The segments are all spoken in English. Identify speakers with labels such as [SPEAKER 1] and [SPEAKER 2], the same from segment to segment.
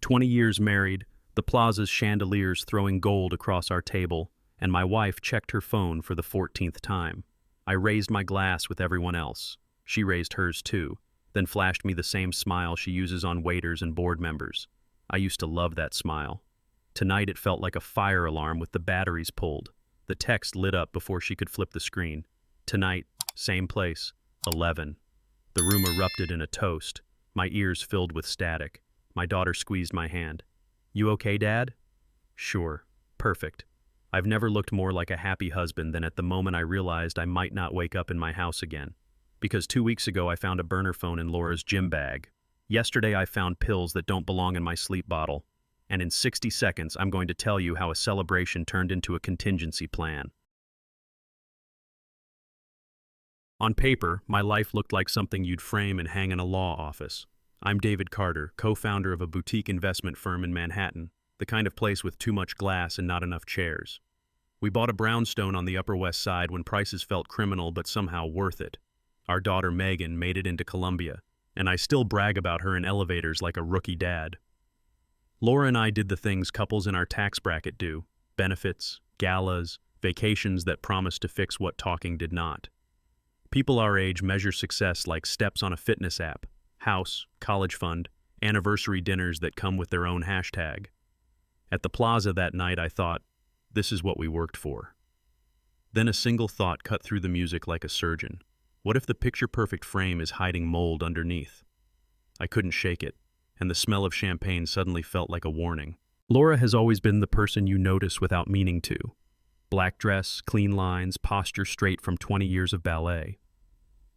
[SPEAKER 1] 20 years married, the plaza's chandeliers throwing gold across our table, and my wife checked her phone for the 14th time. I raised my glass with everyone else. She raised hers too, then flashed me the same smile she uses on waiters and board members. I used to love that smile. Tonight it felt like a fire alarm with the batteries pulled. The text lit up before she could flip the screen. Tonight, same place, 11. The room erupted in a toast, my ears filled with static. My daughter squeezed my hand. "You okay, Dad?" "Sure. Perfect." I've never looked more like a happy husband than at the moment I realized I might not wake up in my house again. Because 2 weeks ago I found a burner phone in Laura's gym bag. Yesterday I found pills that don't belong in my sleep bottle. And in 60 seconds I'm going to tell you how a celebration turned into a contingency plan. On paper, my life looked like something you'd frame and hang in a law office. I'm David Carter, co-founder of a boutique investment firm in Manhattan, the kind of place with too much glass and not enough chairs. We bought a brownstone on the Upper West Side when prices felt criminal but somehow worth it. Our daughter Megan made it into Columbia, and I still brag about her in elevators like a rookie dad. Laura and I did the things couples in our tax bracket do: benefits, galas, vacations that promised to fix what talking did not. People our age measure success like steps on a fitness app, house, college fund, anniversary dinners that come with their own hashtag. At the plaza that night I thought, this is what we worked for. Then a single thought cut through the music like a surgeon. What if the picture-perfect frame is hiding mold underneath? I couldn't shake it, and the smell of champagne suddenly felt like a warning. Laura has always been the person you notice without meaning to. Black dress, clean lines, posture straight from 20 years of ballet.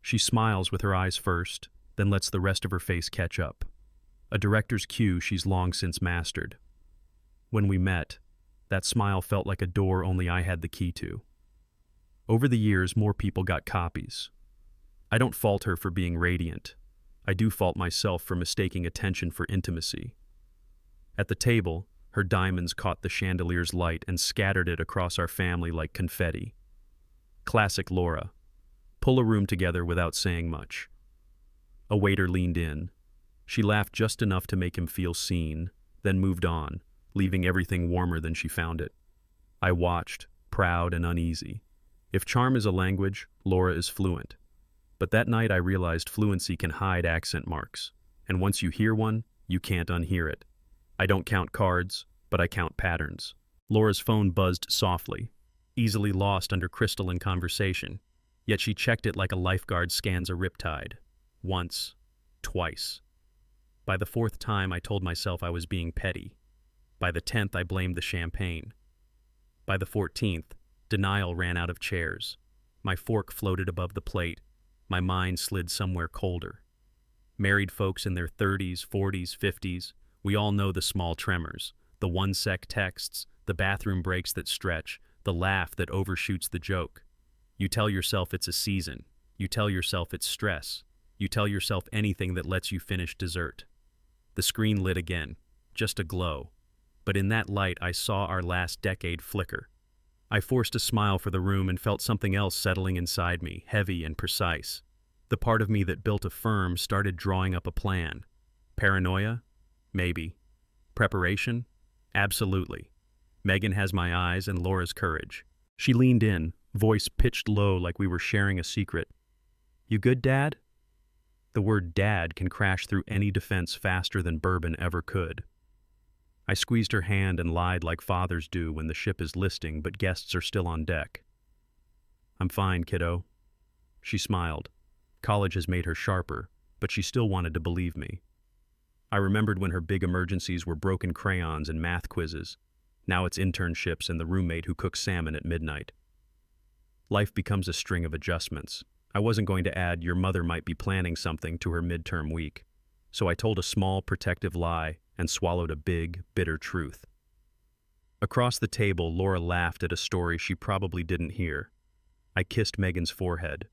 [SPEAKER 1] She smiles with her eyes first, then lets the rest of her face catch up. A director's cue she's long since mastered. When we met, that smile felt like a door only I had the key to. Over the years, more people got copies. I don't fault her for being radiant. I do fault myself for mistaking attention for intimacy. At the table, her diamonds caught the chandelier's light and scattered it across our family like confetti. Classic Laura. Pull a room together without saying much. A waiter leaned in. She laughed just enough to make him feel seen, then moved on, leaving everything warmer than she found it. I watched, proud and uneasy. If charm is a language, Laura is fluent. But that night I realized fluency can hide accent marks, and once you hear one, you can't unhear it. I don't count cards, but I count patterns. Laura's phone buzzed softly, easily lost under crystalline conversation, yet she checked it like a lifeguard scans a riptide. Once, twice. By the 4th time I told myself I was being petty. By the 10th I blamed the champagne. By the 14th, denial ran out of chairs. My fork floated above the plate. My mind slid somewhere colder. Married folks in their 30s, 40s, 50s, we all know the small tremors, the 1-sec texts, the bathroom breaks that stretch, the laugh that overshoots the joke. You tell yourself it's a season. You tell yourself it's stress. You tell yourself anything that lets you finish dessert. The screen lit again, just a glow. But in that light I saw our last decade flicker. I forced a smile for the room and felt something else settling inside me, heavy and precise. The part of me that built a firm started drawing up a plan. Paranoia? Maybe. Preparation? Absolutely. Megan has my eyes and Laura's courage. She leaned in, voice pitched low like we were sharing a secret. "You good, Dad?" The word dad can crash through any defense faster than bourbon ever could. I squeezed her hand and lied like fathers do when the ship is listing but guests are still on deck. "I'm fine, kiddo." She smiled. College has made her sharper, but she still wanted to believe me. I remembered when her big emergencies were broken crayons and math quizzes. Now it's internships and the roommate who cooks salmon at midnight. Life becomes a string of adjustments. I wasn't going to add "your mother might be planning something" to her midterm week. So I told a small, protective lie and swallowed a big, bitter truth. Across the table, Laura laughed at a story she probably didn't hear. I kissed Megan's forehead.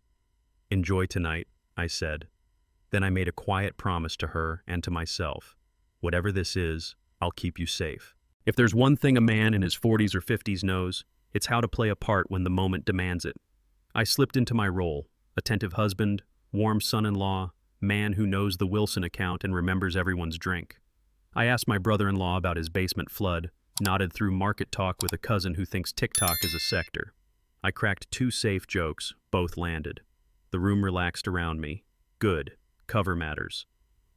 [SPEAKER 1] "Enjoy tonight," I said. Then I made a quiet promise to her and to myself. Whatever this is, I'll keep you safe. If there's one thing a man in his 40s or 50s knows, it's how to play a part when the moment demands it. I slipped into my role: attentive husband, warm son-in-law, man who knows the Wilson account and remembers everyone's drink. I asked my brother-in-law about his basement flood, nodded through market talk with a cousin who thinks TikTok is a sector. I cracked two safe jokes, both landed. The room relaxed around me. Good. Cover matters.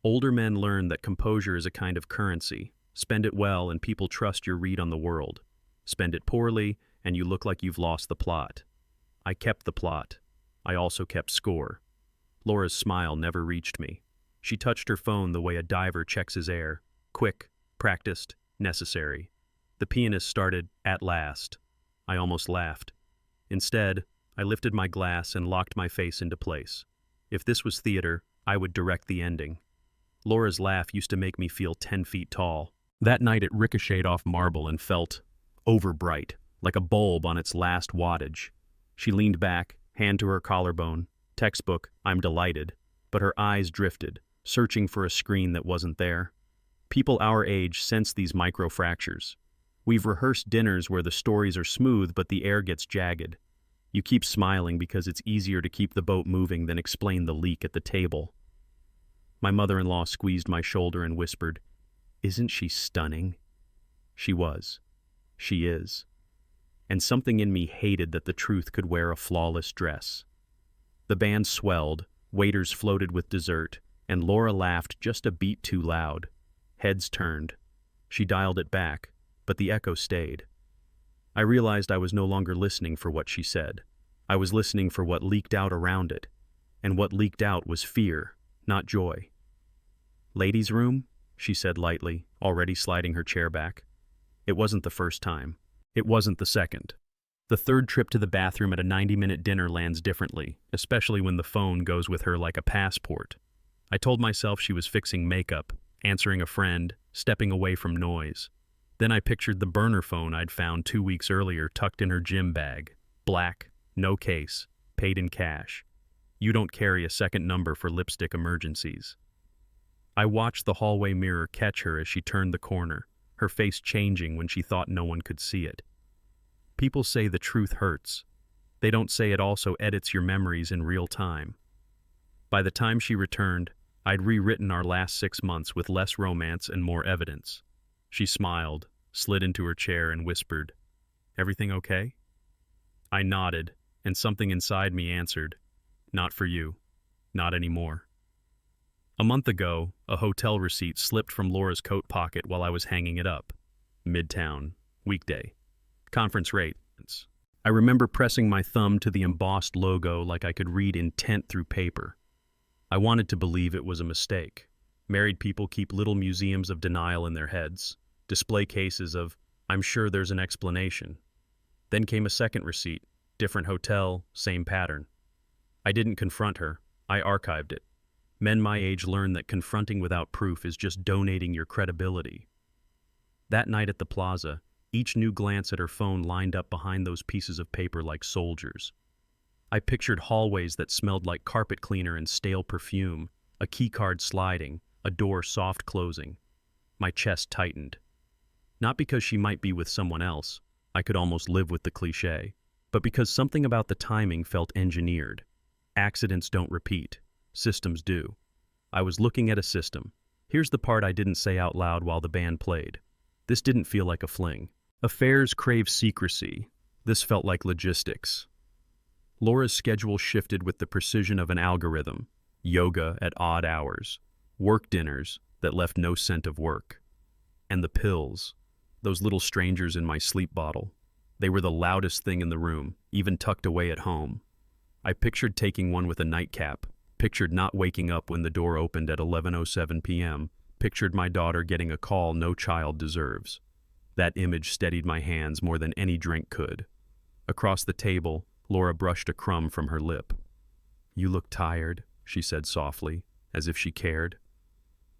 [SPEAKER 1] Older men learn that composure is a kind of currency. Spend it well and people trust your read on the world. Spend it poorly and you look like you've lost the plot. I kept the plot. I also kept score. Laura's smile never reached me. She touched her phone the way a diver checks his air. Quick, practiced, necessary. The pianist started, "At last." I almost laughed. Instead, I lifted my glass and locked my face into place. If this was theater, I would direct the ending. Laura's laugh used to make me feel 10 feet tall. That night it ricocheted off marble and felt overbright, like a bulb on its last wattage. She leaned back, hand to her collarbone. Textbook, I'm delighted. But her eyes drifted, searching for a screen that wasn't there. People our age sense these microfractures. We've rehearsed dinners where the stories are smooth but the air gets jagged. You keep smiling because it's easier to keep the boat moving than explain the leak at the table. My mother-in-law squeezed my shoulder and whispered, "Isn't she stunning?" She was. She is. And something in me hated that the truth could wear a flawless dress. The band swelled, waiters floated with dessert, and Laura laughed just a beat too loud. Heads turned. She dialed it back, but the echo stayed. I realized I was no longer listening for what she said. I was listening for what leaked out around it. And what leaked out was fear, not joy. "Ladies' room?" she said lightly, already sliding her chair back. It wasn't the first time. It wasn't the second. The third trip to the bathroom at a 90-minute dinner lands differently, especially when the phone goes with her like a passport. I told myself she was fixing makeup, answering a friend, stepping away from noise. Then I pictured the burner phone I'd found 2 weeks earlier tucked in her gym bag. Black, no case, paid in cash. You don't carry a second number for lipstick emergencies. I watched the hallway mirror catch her as she turned the corner, her face changing when she thought no one could see it. People say the truth hurts. They don't say it also edits your memories in real time. By the time she returned, I'd rewritten our last 6 months with less romance and more evidence. She smiled, slid into her chair and whispered, "Everything okay?" I nodded, and something inside me answered, "Not for you. Not anymore." A month ago, a hotel receipt slipped from Laura's coat pocket while I was hanging it up. Midtown, weekday. Conference rate. I remember pressing my thumb to the embossed logo like I could read intent through paper. I wanted to believe it was a mistake. Married people keep little museums of denial in their heads, display cases of, "I'm sure there's an explanation." Then came a second receipt, different hotel, same pattern. I didn't confront her, I archived it. Men my age learn that confronting without proof is just donating your credibility. That night at the plaza, each new glance at her phone lined up behind those pieces of paper like soldiers. I pictured hallways that smelled like carpet cleaner and stale perfume, a keycard sliding, a door soft closing. My chest tightened. Not because she might be with someone else, I could almost live with the cliché, but because something about the timing felt engineered. Accidents don't repeat. Systems do. I was looking at a system. Here's the part I didn't say out loud while the band played. This didn't feel like a fling. Affairs crave secrecy. This felt like logistics. Laura's schedule shifted with the precision of an algorithm. Yoga at odd hours. Work dinners that left no scent of work. And the pills. Those little strangers in my sleep bottle. They were the loudest thing in the room, even tucked away at home. I pictured taking one with a nightcap. Pictured not waking up when the door opened at 11:07 p.m., pictured my daughter getting a call no child deserves. That image steadied my hands more than any drink could. Across the table, Laura brushed a crumb from her lip. "You look tired," she said softly, as if she cared.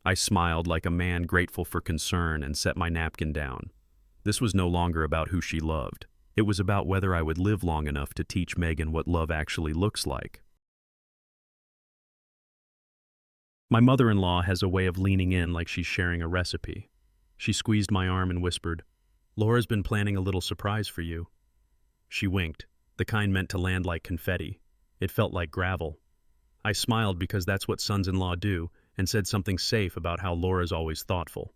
[SPEAKER 1] I smiled like a man grateful for concern and set my napkin down. This was no longer about who she loved. It was about whether I would live long enough to teach Megan what love actually looks like. My mother-in-law has a way of leaning in like she's sharing a recipe. She squeezed my arm and whispered, "Laura's been planning a little surprise for you." She winked, the kind meant to land like confetti. It felt like gravel. I smiled because that's what sons-in-law do, and said something safe about how Laura's always thoughtful.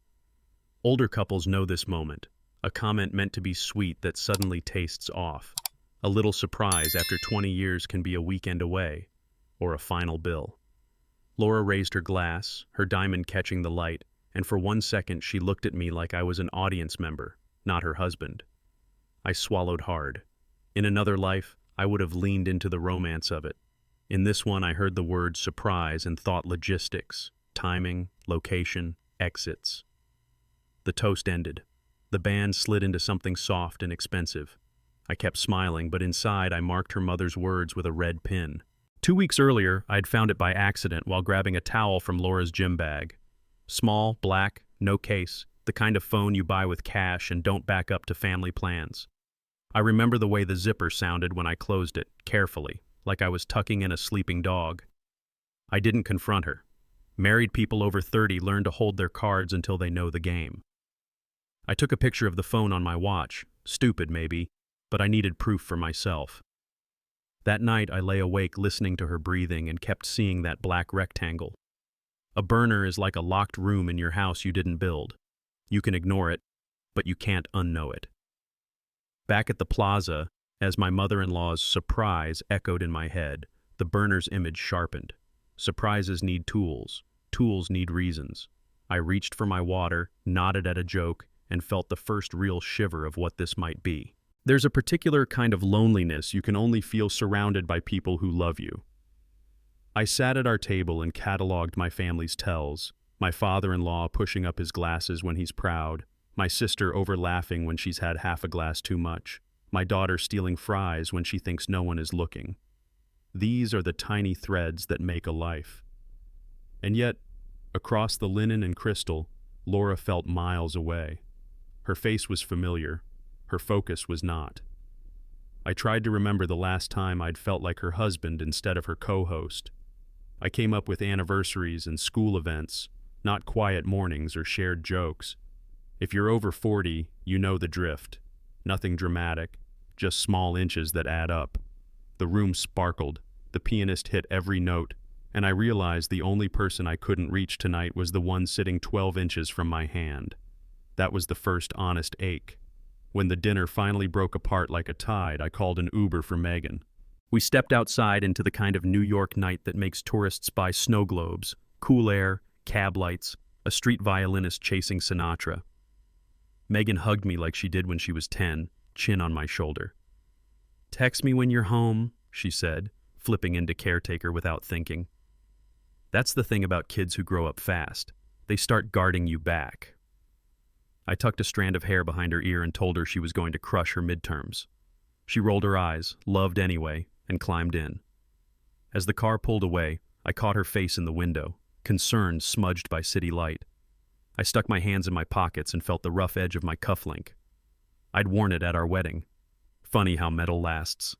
[SPEAKER 1] Older couples know this moment, a comment meant to be sweet that suddenly tastes off. A little surprise after 20 years can be a weekend away, or a final bill. Laura raised her glass, her diamond catching the light, and for 1 second she looked at me like I was an audience member, not her husband. I swallowed hard. In another life, I would have leaned into the romance of it. In this one, I heard the word surprise and thought logistics, timing, location, exits. The toast ended. The band slid into something soft and expensive. I kept smiling, but inside I marked her mother's words with a red pin. 2 weeks earlier, I'd found it by accident while grabbing a towel from Laura's gym bag. Small, black, no case, the kind of phone you buy with cash and don't back up to family plans. I remember the way the zipper sounded when I closed it, carefully, like I was tucking in a sleeping dog. I didn't confront her. Married people over 30 learn to hold their cards until they know the game. I took a picture of the phone on my watch, stupid maybe, but I needed proof for myself. That night I lay awake listening to her breathing and kept seeing that black rectangle. A burner is like a locked room in your house you didn't build. You can ignore it, but you can't unknow it. Back at the plaza, as my mother-in-law's surprise echoed in my head, the burner's image sharpened. Surprises need tools. Tools need reasons. I reached for my water, nodded at a joke, and felt the first real shiver of what this might be. There's a particular kind of loneliness you can only feel surrounded by people who love you. I sat at our table and cataloged my family's tells, my father-in-law pushing up his glasses when he's proud, my sister over-laughing when she's had half a glass too much, my daughter stealing fries when she thinks no one is looking. These are the tiny threads that make a life. And yet, across the linen and crystal, Laura felt miles away. Her face was familiar. Her focus was not. I tried to remember the last time I'd felt like her husband instead of her co-host. I came up with anniversaries and school events, not quiet mornings or shared jokes. If you're over 40, you know the drift. Nothing dramatic, just small inches that add up. The room sparkled, the pianist hit every note, and I realized the only person I couldn't reach tonight was the one sitting 12 inches from my hand. That was the first honest ache. When the dinner finally broke apart like a tide, I called an Uber for Megan. We stepped outside into the kind of New York night that makes tourists buy snow globes, cool air, cab lights, a street violinist chasing Sinatra. Megan hugged me like she did when she was 10, chin on my shoulder. "Text me when you're home," she said, flipping into caretaker without thinking. That's the thing about kids who grow up fast. They start guarding you back. I tucked a strand of hair behind her ear and told her she was going to crush her midterms. She rolled her eyes, loved anyway, and climbed in. As the car pulled away, I caught her face in the window, concern smudged by city light. I stuck my hands in my pockets and felt the rough edge of my cufflink. I'd worn it at our wedding. Funny how metal lasts.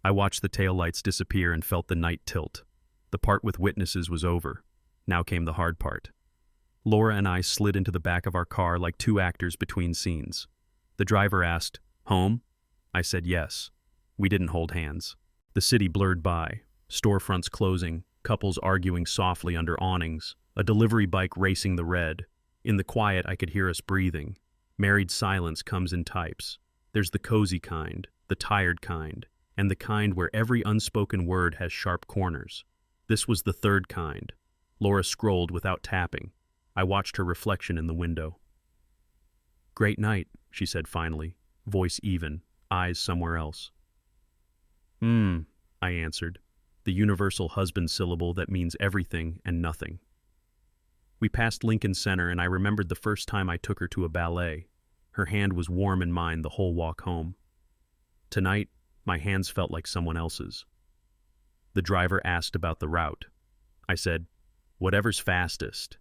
[SPEAKER 1] I watched the taillights disappear and felt the night tilt. The part with witnesses was over. Now came the hard part. Laura and I slid into the back of our car like two actors between scenes. The driver asked, "Home?" I said yes. We didn't hold hands. The city blurred by, storefronts closing, couples arguing softly under awnings, a delivery bike racing the red. In the quiet, I could hear us breathing. Married silence comes in types. There's the cozy kind, the tired kind, and the kind where every unspoken word has sharp corners. This was the third kind. Laura scrolled without tapping. I watched her reflection in the window. "Great night," she said finally, voice even, eyes somewhere else. I answered, the universal husband syllable that means everything and nothing. We passed Lincoln Center, and I remembered the first time I took her to a ballet. Her hand was warm in mine the whole walk home. Tonight, my hands felt like someone else's. The driver asked about the route. I said, "Whatever's fastest."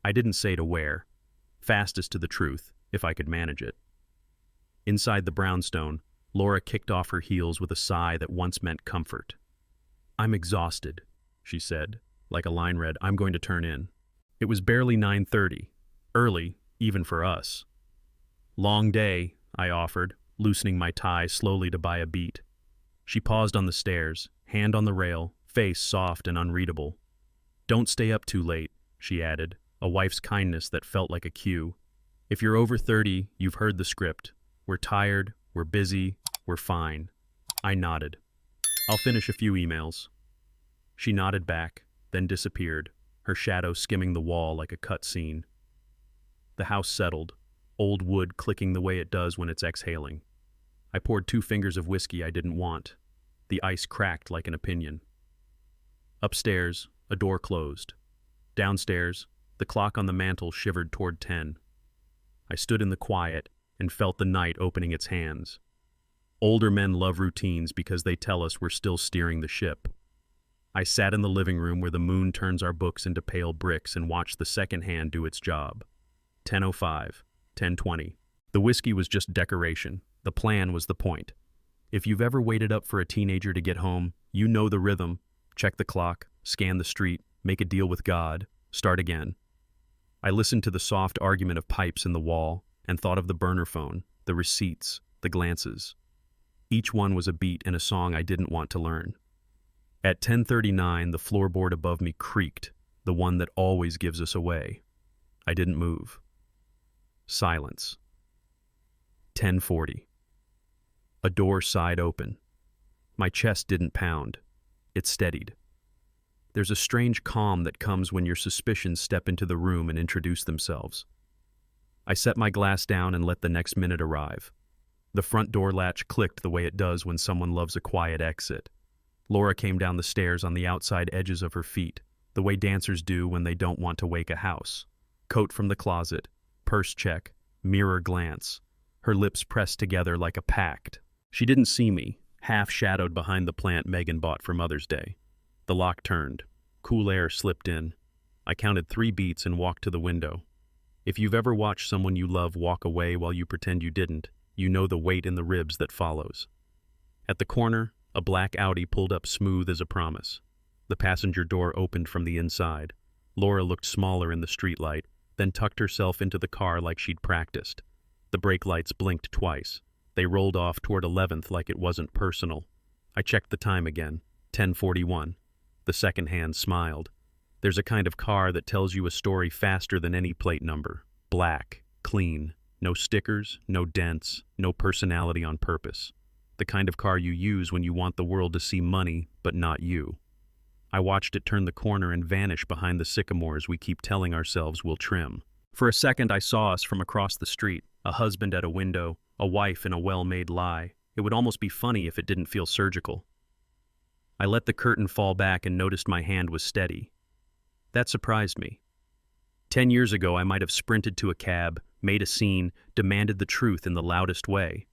[SPEAKER 1] I didn't say to where. Fastest to the truth, if I could manage it. Inside the brownstone, Laura kicked off her heels with a sigh that once meant comfort. "I'm exhausted," she said. Like a line read, "I'm going to turn in." It was barely 9:30. Early, even for us. "Long day," I offered, loosening my tie slowly to buy a beat. She paused on the stairs, hand on the rail, face soft and unreadable. "Don't stay up too late," she added, a wife's kindness that felt like a cue. If you're over 30, you've heard the script. We're tired, we're busy, we're fine. I nodded. I'll finish a few emails. She nodded back, then disappeared, her shadow skimming the wall like a cut scene. The house settled, old wood clicking the way it does when it's exhaling. I poured 2 fingers of whiskey I didn't want. The ice cracked like an opinion. Upstairs, a door closed. Downstairs, the clock on the mantel shivered toward 10. I stood in the quiet and felt the night opening its hands. Older men love routines because they tell us we're still steering the ship. I sat in the living room where the moon turns our books into pale bricks and watched the second hand do its job. 10:05, 10:20. The whiskey was just decoration. The plan was the point. If you've ever waited up for a teenager to get home, you know the rhythm. Check the clock, scan the street, make a deal with God, start again. I listened to the soft argument of pipes in the wall and thought of the burner phone, the receipts, the glances. Each one was a beat in a song I didn't want to learn. At 10:39, the floorboard above me creaked, the one that always gives us away. I didn't move. Silence. 10:40. A door sighed open. My chest didn't pound. It steadied. There's a strange calm that comes when your suspicions step into the room and introduce themselves. I set my glass down and let the next minute arrive. The front door latch clicked the way it does when someone loves a quiet exit. Laura came down the stairs on the outside edges of her feet, the way dancers do when they don't want to wake a house. Coat from the closet, purse check, mirror glance, her lips pressed together like a pact. She didn't see me, half shadowed behind the plant Megan bought for Mother's Day. The lock turned. Cool air slipped in. I counted 3 beats and walked to the window. If you've ever watched someone you love walk away while you pretend you didn't, you know the weight in the ribs that follows. At the corner, a black Audi pulled up smooth as a promise. The passenger door opened from the inside. Laura looked smaller in the streetlight, then tucked herself into the car like she'd practiced. The brake lights blinked twice. They rolled off toward 11th like it wasn't personal. I checked the time again, 10:41. The second hand smiled. There's a kind of car that tells you a story faster than any plate number. Black, clean, no stickers, no dents, no personality on purpose. The kind of car you use when you want the world to see money, but not you. I watched it turn the corner and vanish behind the sycamores we keep telling ourselves we'll trim. For a second I saw us from across the street, a husband at a window, a wife in a well-made lie. It would almost be funny if it didn't feel surgical. I let the curtain fall back and noticed my hand was steady. That surprised me. 10 years ago I might have sprinted to a cab, made a scene, demanded the truth in the loudest way.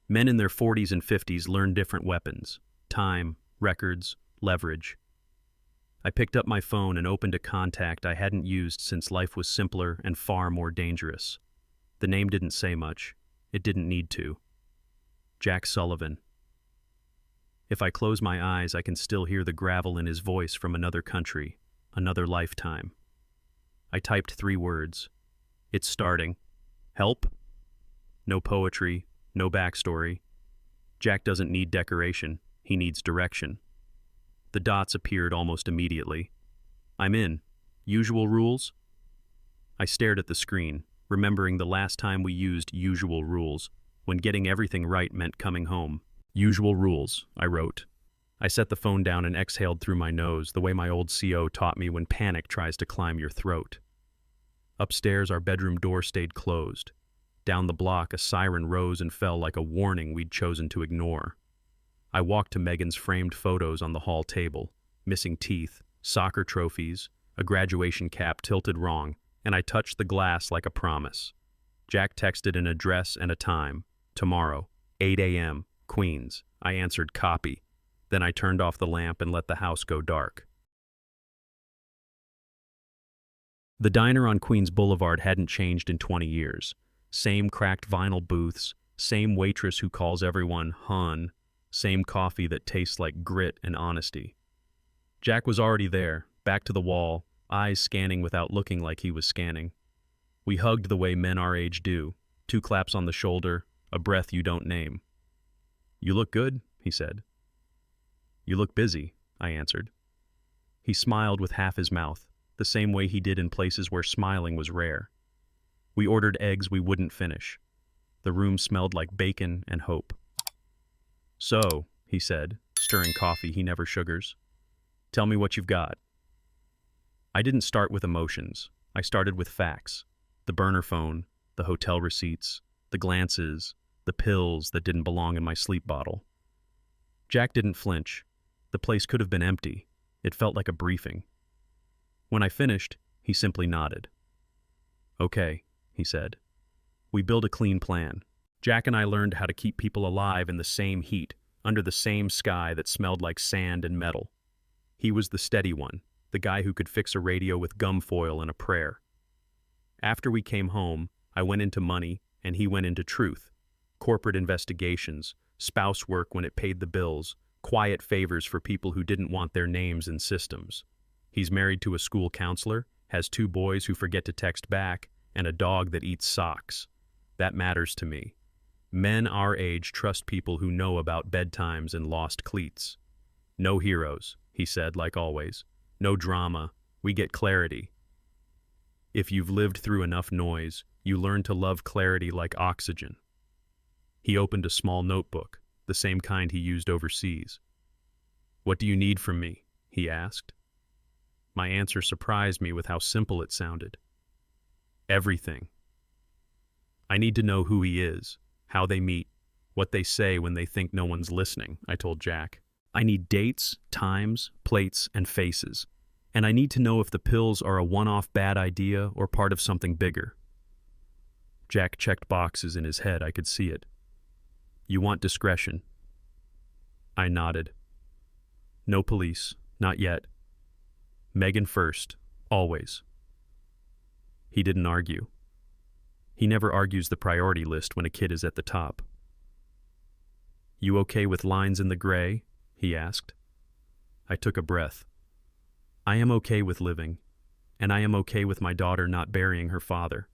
[SPEAKER 1] Men in their 40s and 50s learn different weapons: time, records, leverage. I picked up my phone and opened a contact I hadn't used since life was simpler and far more dangerous. The name didn't say much. It didn't need to. Jack Sullivan. If I close my eyes, I can still hear the gravel in his voice from another country, another lifetime. I typed 3 words. It's starting. Help? No poetry, no backstory. Jack doesn't need decoration. He needs direction. The dots appeared almost immediately. I'm in. Usual rules? I stared at the screen, remembering the last time we used usual rules, when getting everything right meant coming home. Usual rules, I wrote. I set the phone down and exhaled through my nose, the way my old CO taught me when panic tries to climb your throat. Upstairs, our bedroom door stayed closed. Down the block, a siren rose and fell like a warning we'd chosen to ignore. I walked to Megan's framed photos on the hall table, missing teeth, soccer trophies, a graduation cap tilted wrong, and I touched the glass like a promise. Jack texted an address and a time. Tomorrow, 8 a.m., Queens. I answered copy. Then I turned off the lamp and let the house go dark. The diner on Queens Boulevard hadn't changed in 20 years. Same cracked vinyl booths, same waitress who calls everyone "hun," same coffee that tastes like grit and honesty. Jack was already there, back to the wall, eyes scanning without looking like he was scanning. We hugged the way men our age do, 2 claps on the shoulder, a breath you don't name. "You look good," he said. "You look busy," I answered. He smiled with half his mouth, the same way he did in places where smiling was rare. We ordered eggs we wouldn't finish. The room smelled like bacon and hope. "So," he said, stirring coffee he never sugars, "tell me what you've got." I didn't start with emotions. I started with facts. The burner phone, the hotel receipts, the glances, the pills that didn't belong in my sleep bottle. Jack didn't flinch. The place could have been empty. It felt like a briefing. When I finished, he simply nodded. "Okay," he said. We built a clean plan. Jack and I learned how to keep people alive in the same heat, under the same sky that smelled like sand and metal. He was the steady one, the guy who could fix a radio with gum foil and a prayer. After we came home, I went into money and he went into truth. Corporate investigations, spouse work when it paid the bills, quiet favors for people who didn't want their names in systems. He's married to a school counselor, has 2 boys who forget to text back, and a dog that eats socks. That matters to me. Men our age trust people who know about bedtimes and lost cleats. "No heroes," he said, like always. "No drama. We get clarity." If you've lived through enough noise, you learn to love clarity like oxygen. He opened a small notebook, the same kind he used overseas. "What do you need from me?" he asked. My answer surprised me with how simple it sounded. "Everything. I need to know who he is, how they meet, what they say when they think no one's listening," I told Jack. "I need dates, times, plates, and faces. And I need to know if the pills are a one-off bad idea or part of something bigger." Jack checked boxes in his head. I could see it. "You want discretion?" I nodded. "No police, not yet. Megan first, always." He didn't argue. He never argues the priority list when a kid is at the top. "You okay with lines in the gray?" he asked. I took a breath. I am okay with living, and I am okay with my daughter not burying her father.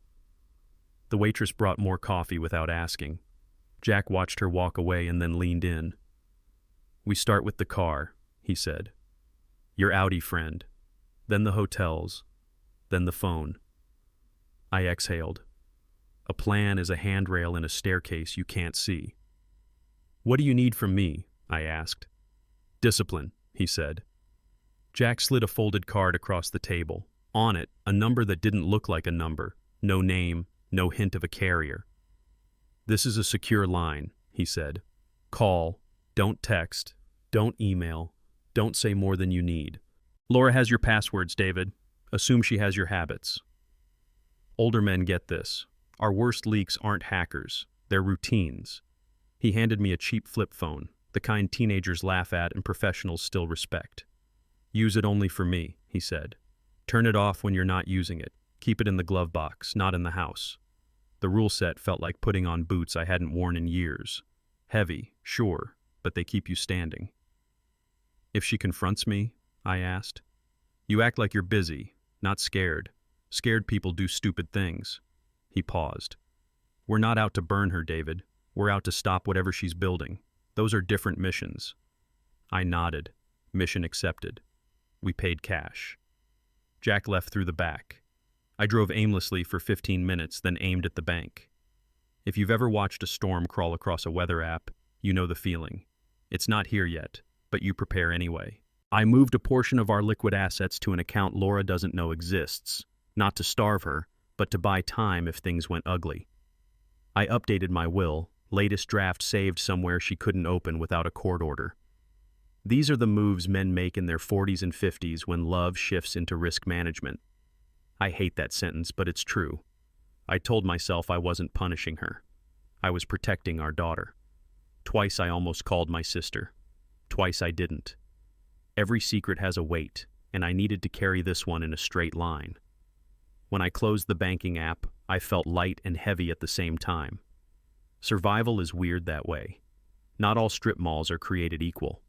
[SPEAKER 1] The waitress brought more coffee without asking. Jack watched her walk away and then leaned in. "We start with the car," he said. "Your Audi friend, then the hotels, then the phone." I exhaled. A plan is a handrail in a staircase you can't see. "What do you need from me?" I asked. "Discipline," he said. Jack slid a folded card across the table. On it, a number that didn't look like a number. No name, no hint of a carrier. "This is a secure line," he said. "Call, don't text, don't email, don't say more than you need. Laura has your passwords, David. Assume she has your habits." Older men get this. Our worst leaks aren't hackers, they're routines. He handed me a cheap flip phone, the kind teenagers laugh at and professionals still respect. "Use it only for me," he said. "Turn it off when you're not using it. Keep it in the glove box, not in the house." The rule set felt like putting on boots I hadn't worn in years. Heavy, sure, but they keep you standing. "If she confronts me?" I asked. "You act like you're busy, not scared. Scared people do stupid things." He paused. "We're not out to burn her, David. We're out to stop whatever she's building. Those are different missions." I nodded. Mission accepted. We paid cash. Jack left through the back. I drove aimlessly for 15 minutes, then aimed at the bank. If you've ever watched a storm crawl across a weather app, you know the feeling. It's not here yet, but you prepare anyway. I moved a portion of our liquid assets to an account Laura doesn't know exists, not to starve her, but to buy time if things went ugly. I updated my will, latest draft saved somewhere she couldn't open without a court order. These are the moves men make in their 40s and 50s when love shifts into risk management. I hate that sentence, but it's true. I told myself I wasn't punishing her. I was protecting our daughter. Twice I almost called my sister. Twice I didn't. Every secret has a weight, and I needed to carry this one in a straight line. When I closed the banking app, I felt light and heavy at the same time. Survival is weird that way. Not all strip malls are created equal.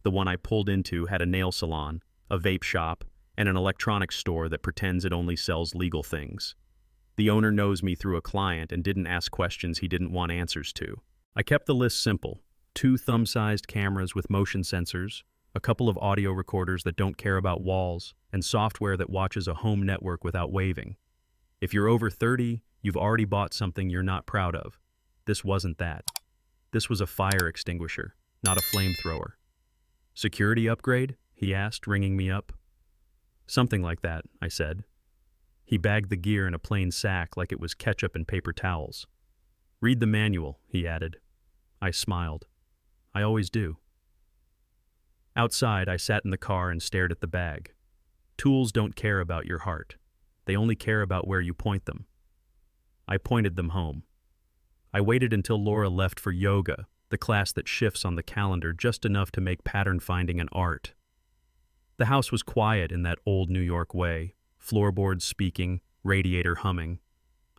[SPEAKER 1] The one I pulled into had a nail salon, a vape shop, and an electronics store that pretends it only sells legal things. The owner knows me through a client and didn't ask questions he didn't want answers to. I kept the list simple. 2 thumb-sized cameras with motion sensors, a couple of audio recorders that don't care about walls, and software that watches a home network without waving. If you're over 30, You've already bought something you're not proud of. This wasn't that. This was a fire extinguisher, not a flamethrower. Security upgrade? He asked, ringing me up. Something like that, I said. He bagged the gear in a plain sack like it was ketchup and paper towels. Read the manual, he added. I smiled. I always do. Outside, I sat in the car and stared at the bag. Tools don't care about your heart. They only care about where you point them. I pointed them home. I waited until Laura left for yoga, the class that shifts on the calendar just enough to make pattern finding an art. The house was quiet in that old New York way, floorboards speaking, radiator humming.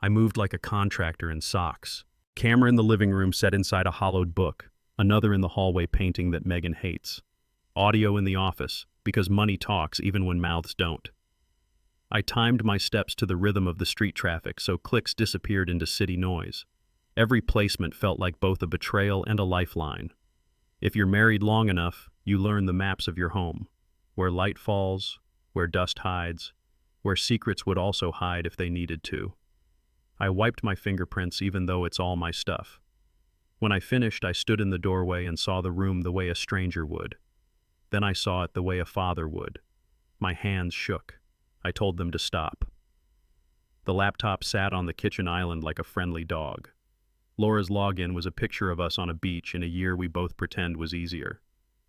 [SPEAKER 1] I moved like a contractor in socks. Camera in the living room set inside a hollowed book, another in the hallway painting that Megan hates. Audio in the office, because money talks even when mouths don't. I timed my steps to the rhythm of the street traffic so clicks disappeared into city noise. Every placement felt like both a betrayal and a lifeline. If you're married long enough, you learn the maps of your home. Where light falls, where dust hides, where secrets would also hide if they needed to. I wiped my fingerprints even though it's all my stuff. When I finished, I stood in the doorway and saw the room the way a stranger would. Then I saw it the way a father would. My hands shook. I told them to stop. The laptop sat on the kitchen island like a friendly dog. Laura's login was a picture of us on a beach in a year we both pretend was easier.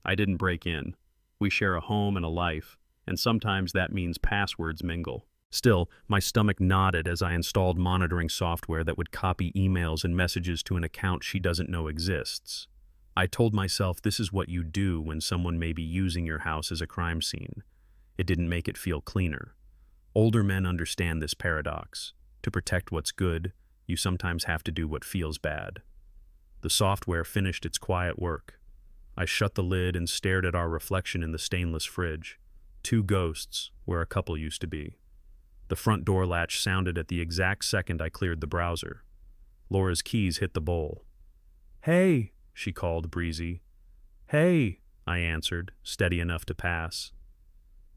[SPEAKER 1] I didn't break in. We share a home and a life, and sometimes that means passwords mingle. Still, my stomach nodded as I installed monitoring software that would copy emails and messages to an account she doesn't know exists. I told myself this is what you do when someone may be using your house as a crime scene. It didn't make it feel cleaner. Older men understand this paradox. To protect what's good, you sometimes have to do what feels bad. The software finished its quiet work. I shut the lid and stared at our reflection in the stainless fridge. Two ghosts where a couple used to be. The front door latch sounded at the exact second I cleared the browser. Laura's keys hit the bowl. "Hey," she called, breezy. "Hey," I answered, steady enough to pass.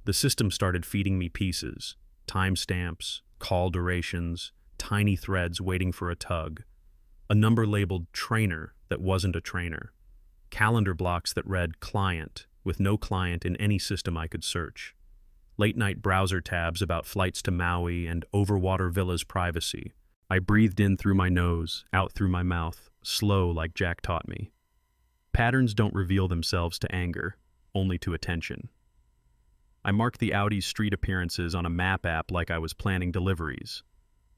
[SPEAKER 1] The system started feeding me pieces, timestamps, call durations, tiny threads waiting for a tug, a number labeled trainer that wasn't a trainer, calendar blocks that read client with no client in any system I could search, late-night browser tabs about flights to Maui and overwater villas privacy. I breathed in through my nose, out through my mouth, slow like Jack taught me. Patterns don't reveal themselves to anger, only to attention. I marked the Audi's street appearances on a map app like I was planning deliveries.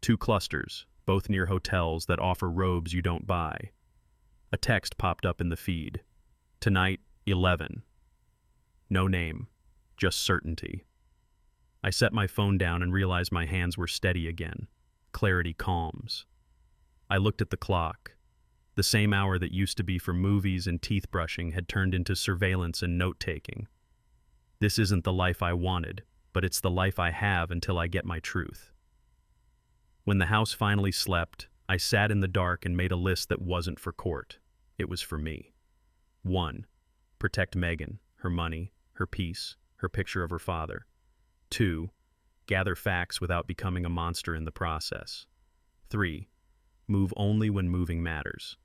[SPEAKER 1] 2 clusters, both near hotels that offer robes you don't buy. A text popped up in the feed. Tonight, 11. No name, just certainty. I set my phone down and realized my hands were steady again. Clarity calms. I looked at the clock. The same hour that used to be for movies and teeth brushing had turned into surveillance and note-taking. This isn't the life I wanted, but it's the life I have until I get my truth. When the house finally slept, I sat in the dark and made a list that wasn't for court. It was for me. 1. Protect Megan, her money, her peace, her picture of her father. 2. Gather facts without becoming a monster in the process. 3. Move only when moving matters.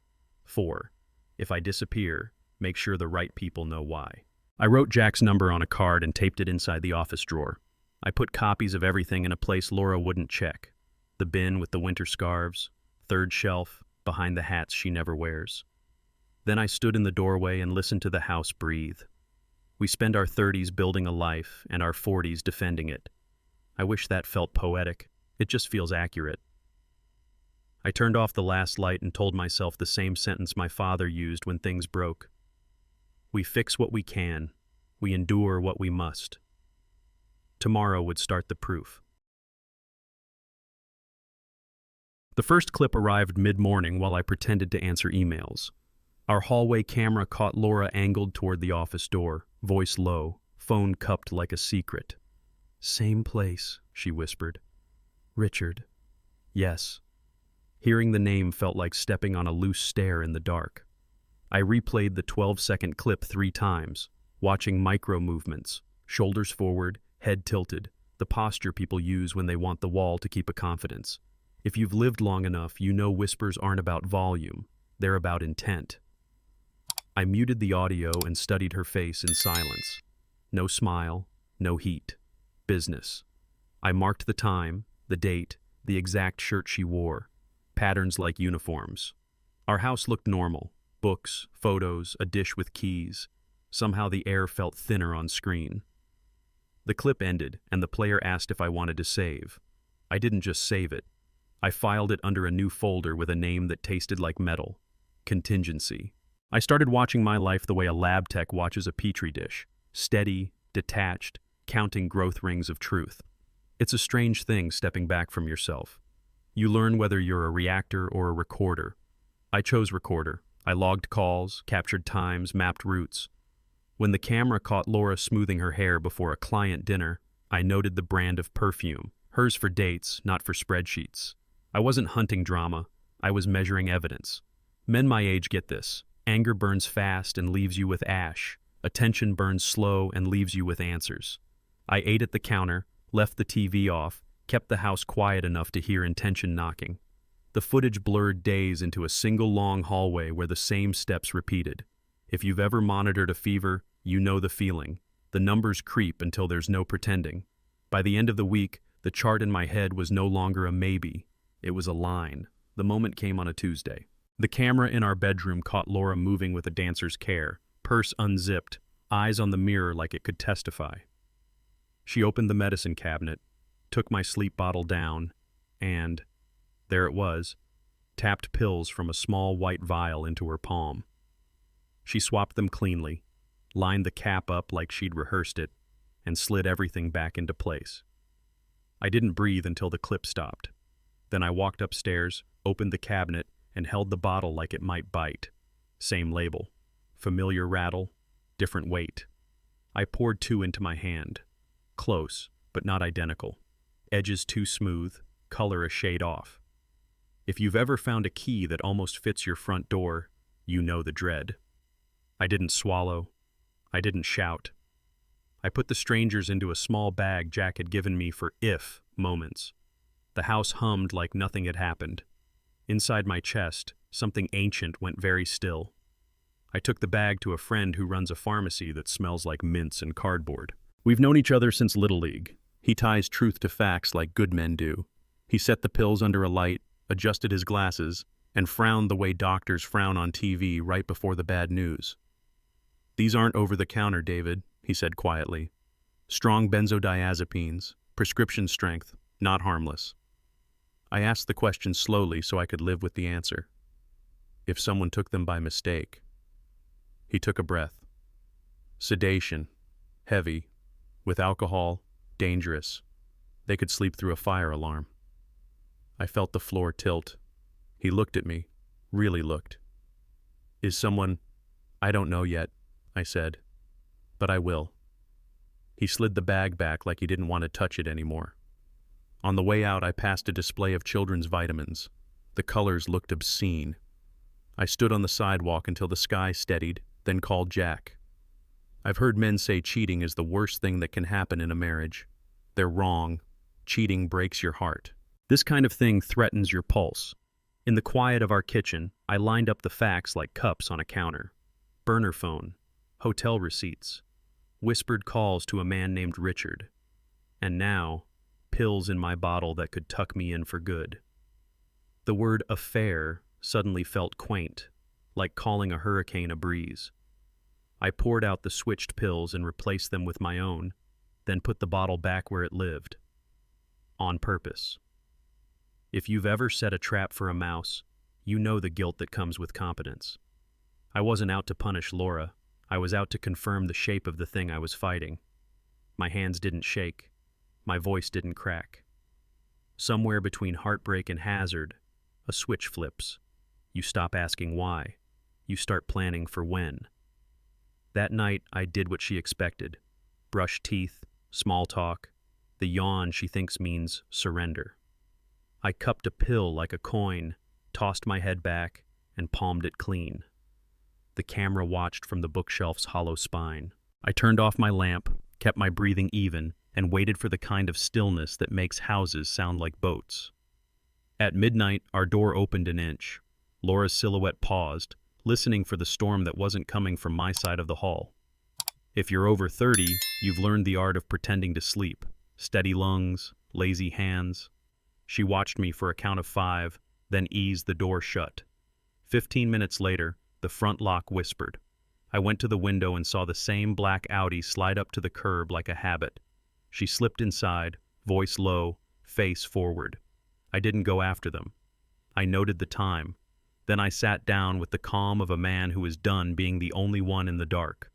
[SPEAKER 1] 4. If I disappear, make sure the right people know why. I wrote Jack's number on a card and taped it inside the office drawer. I put copies of everything in a place Laura wouldn't check. The bin with the winter scarves, third shelf, behind the hats she never wears. Then I stood in the doorway and listened to the house breathe. We spend our 30s building a life and our 40s defending it. I wish that felt poetic. It just feels accurate. I turned off the last light and told myself the same sentence my father used when things broke. We fix what we can. We endure what we must. Tomorrow would start the proof. The first clip arrived mid-morning while I pretended to answer emails. Our hallway camera caught Laura angled toward the office door, voice low, phone cupped like a secret. "Same place," she whispered. "Richard." "Yes." Hearing the name felt like stepping on a loose stair in the dark. I replayed the 12-second clip 3 times, watching micro movements, shoulders forward, head tilted, the posture people use when they want the wall to keep a confidence. If you've lived long enough, you know whispers aren't about volume, they're about intent. I muted the audio and studied her face in silence. No smile, no heat. Business. I marked the time, the date, the exact shirt she wore. Patterns like uniforms. Our house looked normal. Books, photos, a dish with keys. Somehow the air felt thinner on screen. The clip ended, and the player asked if I wanted to save. I didn't just save it. I filed it under a new folder with a name that tasted like metal. Contingency. I started watching my life the way a lab tech watches a petri dish. Steady, detached, counting growth rings of truth. It's a strange thing stepping back from yourself. You learn whether you're a reactor or a recorder. I chose recorder. I logged calls, captured times, mapped routes. When the camera caught Laura smoothing her hair before a client dinner, I noted the brand of perfume. Hers for dates, not for spreadsheets. I wasn't hunting drama. I was measuring evidence. Men my age get this. Anger burns fast and leaves you with ash. Attention burns slow and leaves you with answers. I ate at the counter, left the TV off, kept the house quiet enough to hear intention knocking. The footage blurred days into a single long hallway where the same steps repeated. If you've ever monitored a fever, you know the feeling. The numbers creep until there's no pretending. By the end of the week, the chart in my head was no longer a maybe. It was a line. The moment came on a Tuesday. The camera in our bedroom caught Laura moving with a dancer's care, purse unzipped, eyes on the mirror like it could testify. She opened the medicine cabinet, took my sleep bottle down, and, there it was, tapped pills from a small white vial into her palm. She swapped them cleanly, lined the cap up like she'd rehearsed it, and slid everything back into place. I didn't breathe until the clip stopped. Then I walked upstairs, opened the cabinet, and held the bottle like it might bite. Same label. Familiar rattle, different weight. I poured 2 into my hand. Close, but not identical. Edges too smooth, color a shade off. If you've ever found a key that almost fits your front door, you know the dread. I didn't swallow. I didn't shout. I put the strangers into a small bag Jack had given me for if moments. The house hummed like nothing had happened. Inside my chest, something ancient went very still. I took the bag to a friend who runs a pharmacy that smells like mints and cardboard. We've known each other since Little League. He ties truth to facts like good men do. He set the pills under a light, adjusted his glasses, and frowned the way doctors frown on TV right before the bad news. "These aren't over-the-counter, David," he said quietly. "Strong benzodiazepines, prescription strength, not harmless." I asked the question slowly so I could live with the answer. If someone took them by mistake. He took a breath. Sedation. Heavy. With alcohol. Dangerous. They could sleep through a fire alarm. I felt the floor tilt. He looked at me. Really looked. "Is someone—" "I don't know yet," I said. "But I will." He slid the bag back like he didn't want to touch it anymore. On the way out, I passed a display of children's vitamins. The colors looked obscene. I stood on the sidewalk until the sky steadied, then called Jack. I've heard men say cheating is the worst thing that can happen in a marriage. They're wrong. Cheating breaks your heart. This kind of thing threatens your pulse. In the quiet of our kitchen, I lined up the facts like cups on a counter. Burner phone, hotel receipts, whispered calls to a man named Richard. And now, pills in my bottle that could tuck me in for good. The word affair suddenly felt quaint, like calling a hurricane a breeze. I poured out the switched pills and replaced them with my own, then put the bottle back where it lived. On purpose. If you've ever set a trap for a mouse, you know the guilt that comes with competence. I wasn't out to punish Laura. I was out to confirm the shape of the thing I was fighting. My hands didn't shake. My voice didn't crack. Somewhere between heartbreak and hazard, a switch flips. You stop asking why. You start planning for when. That night, I did what she expected. Brushed teeth, small talk, the yawn she thinks means surrender. I cupped a pill like a coin, tossed my head back, and palmed it clean. The camera watched from the bookshelf's hollow spine. I turned off my lamp, kept my breathing even, and waited for the kind of stillness that makes houses sound like boats. At midnight, our door opened an inch. Laura's silhouette paused, listening for the storm that wasn't coming from my side of the hall. If you're over 30, you've learned the art of pretending to sleep. Steady lungs, lazy hands. She watched me for a count of 5, then eased the door shut. 15 minutes later, the front lock whispered. I went to the window and saw the same black Audi slide up to the curb like a habit. She slipped inside, voice low, face forward. I didn't go after them. I noted the time. Then I sat down with the calm of a man who is done being the only one in the dark.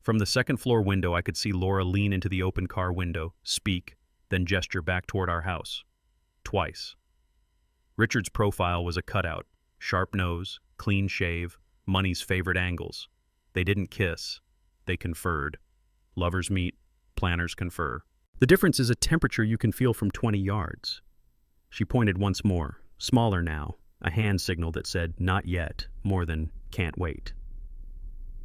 [SPEAKER 1] From the second-floor window, I could see Laura lean into the open car window, speak, then gesture back toward our house. Twice. Richard's profile was a cutout. Sharp nose, clean shave, money's favorite angles. They didn't kiss. They conferred. Lovers meet, planners confer. The difference is a temperature you can feel from 20 yards. She pointed once more, smaller now, a hand signal that said, not yet, more than, can't wait.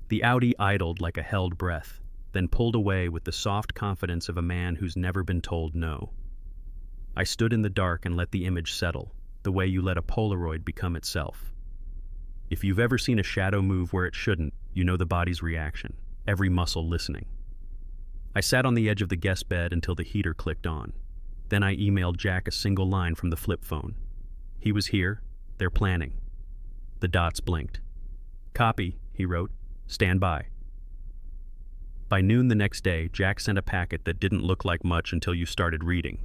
[SPEAKER 1] The Audi idled like a held breath, then pulled away with the soft confidence of a man who's never been told no. I stood in the dark and let the image settle, the way you let a Polaroid become itself. If you've ever seen a shadow move where it shouldn't, you know the body's reaction, every muscle listening. I sat on the edge of the guest bed until the heater clicked on. Then I emailed Jack a single line from the flip phone. He was here. They're planning. The dots blinked. Copy, he wrote. Stand by. By noon the next day, Jack sent a packet that didn't look like much until you started reading.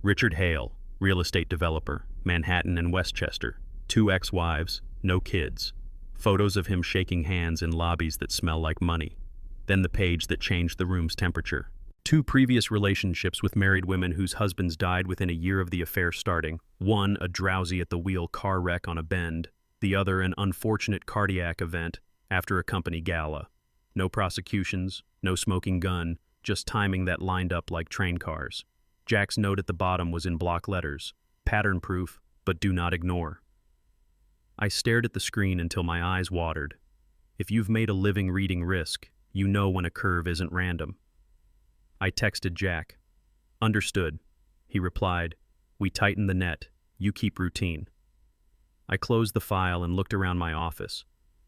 [SPEAKER 1] Richard Hale, real estate developer, Manhattan and Westchester, 2 ex-wives, no kids. Photos of him shaking hands in lobbies that smell like money. Then the page that changed the room's temperature. 2 previous relationships with married women whose husbands died within a year of the affair starting. One, a drowsy-at-the-wheel car wreck on a bend. The other, an unfortunate cardiac event after a company gala. No prosecutions, no smoking gun, just timing that lined up like train cars. Jack's note at the bottom was in block letters. Pattern proof, but do not ignore. I stared at the screen until my eyes watered. If you've made a living reading Risk, you know when a curve isn't random. I texted Jack. Understood. He replied, we tighten the net. You keep routine. I closed the file and looked around my office.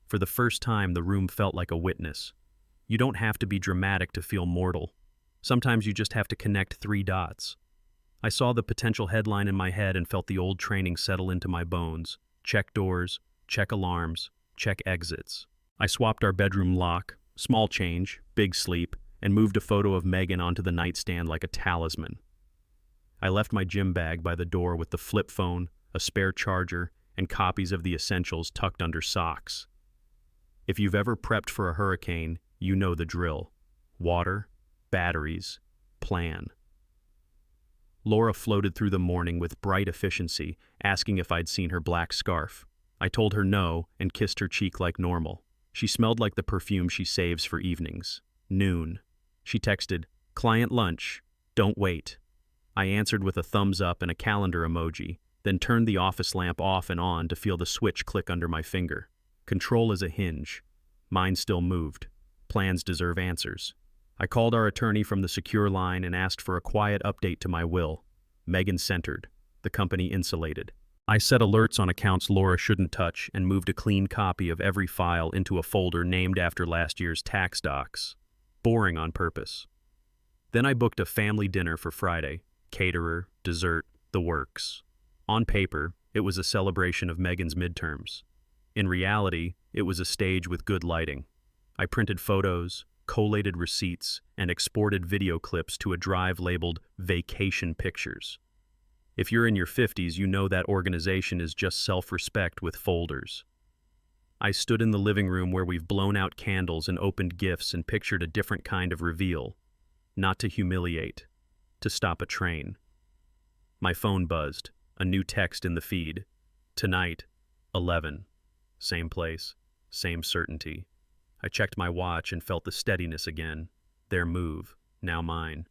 [SPEAKER 1] For the first time, the room felt like a witness. You don't have to be dramatic to feel mortal. Sometimes you just have to connect 3 dots. I saw the potential headline in my head and felt the old training settle into my bones. Check doors, check alarms, check exits. I swapped our bedroom lock, small change, big sleep, and moved a photo of Megan onto the nightstand like a talisman. I left my gym bag by the door with the flip phone, a spare charger, and copies of the essentials tucked under socks. If you've ever prepped for a hurricane, you know the drill. Water, batteries, plan. Laura floated through the morning with bright efficiency, asking if I'd seen her black scarf. I told her no and kissed her cheek like normal. She smelled like the perfume she saves for evenings. Noon. She texted, client lunch, don't wait. I answered with a thumbs up and a calendar emoji, then turned the office lamp off and on to feel the switch click under my finger. Control is a hinge. Mine still moved. Plans deserve answers. I called our attorney from the secure line and asked for a quiet update to my will. Megan centered. The company insulated. I set alerts on accounts Laura shouldn't touch and moved a clean copy of every file into a folder named after last year's tax docs. Boring on purpose. Then I booked a family dinner for Friday. Caterer, dessert, the works. On paper, it was a celebration of Megan's midterms. In reality, it was a stage with good lighting. I printed photos, collated receipts, and exported video clips to a drive labeled Vacation Pictures. If you're in your 50s, you know that organization is just self-respect with folders. I stood in the living room where we've blown out candles and opened gifts and pictured a different kind of reveal. Not to humiliate, to stop a train. My phone buzzed, a new text in the feed. Tonight, 11. Same place, same certainty. I checked my watch and felt the steadiness again. Their move, now mine.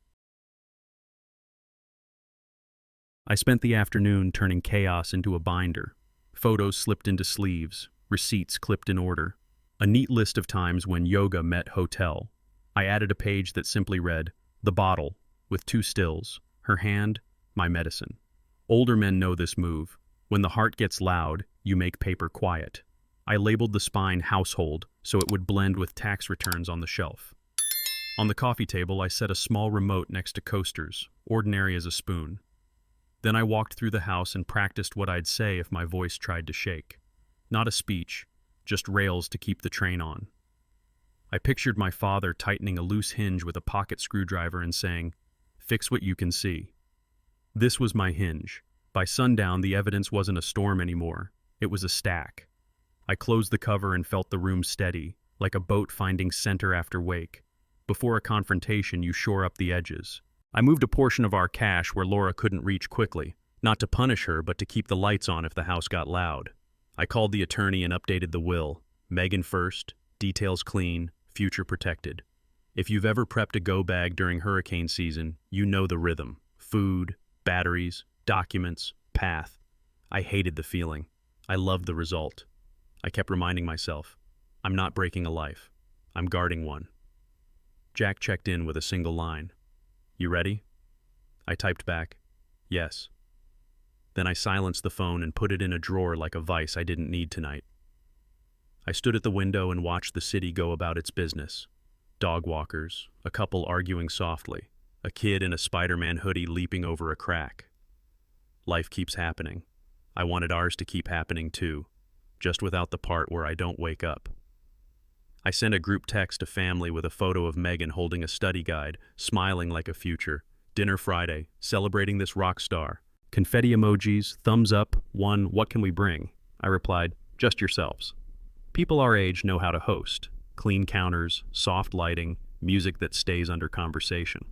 [SPEAKER 1] I spent the afternoon turning chaos into a binder. Photos slipped into sleeves, receipts clipped in order. A neat list of times when yoga met hotel. I added a page that simply read, the bottle, with 2 stills, her hand, my medicine. Older men know this move. When the heart gets loud, you make paper quiet. I labeled the spine household so it would blend with tax returns on the shelf. On the coffee table, I set a small remote next to coasters, ordinary as a spoon. Then I walked through the house and practiced what I'd say if my voice tried to shake. Not a speech, just rails to keep the train on. I pictured my father tightening a loose hinge with a pocket screwdriver and saying, "Fix what you can see." This was my hinge. By sundown, the evidence wasn't a storm anymore. It was a stack. I closed the cover and felt the room steady, like a boat finding center after wake. Before a confrontation, you shore up the edges. I moved a portion of our cash where Laura couldn't reach quickly, not to punish her, but to keep the lights on if the house got loud. I called the attorney and updated the will. Megan first, details clean, future protected. If you've ever prepped a go bag during hurricane season, you know the rhythm. Food, batteries, documents, path. I hated the feeling. I loved the result. I kept reminding myself, I'm not breaking a life. I'm guarding one. Jack checked in with a single line. "You ready?" I typed back, "Yes." Then I silenced the phone and put it in a drawer like a vice I didn't need tonight. I stood at the window and watched the city go about its business. Dog walkers, a couple arguing softly, a kid in a Spider-Man hoodie leaping over a crack. Life keeps happening. I wanted ours to keep happening too, just without the part where I don't wake up. I sent a group text to family with a photo of Megan holding a study guide, smiling like a future. Dinner Friday, celebrating this rock star. Confetti emojis, thumbs up, one, what can we bring? I replied, just yourselves. People our age know how to host. Clean counters, soft lighting, music that stays under conversation.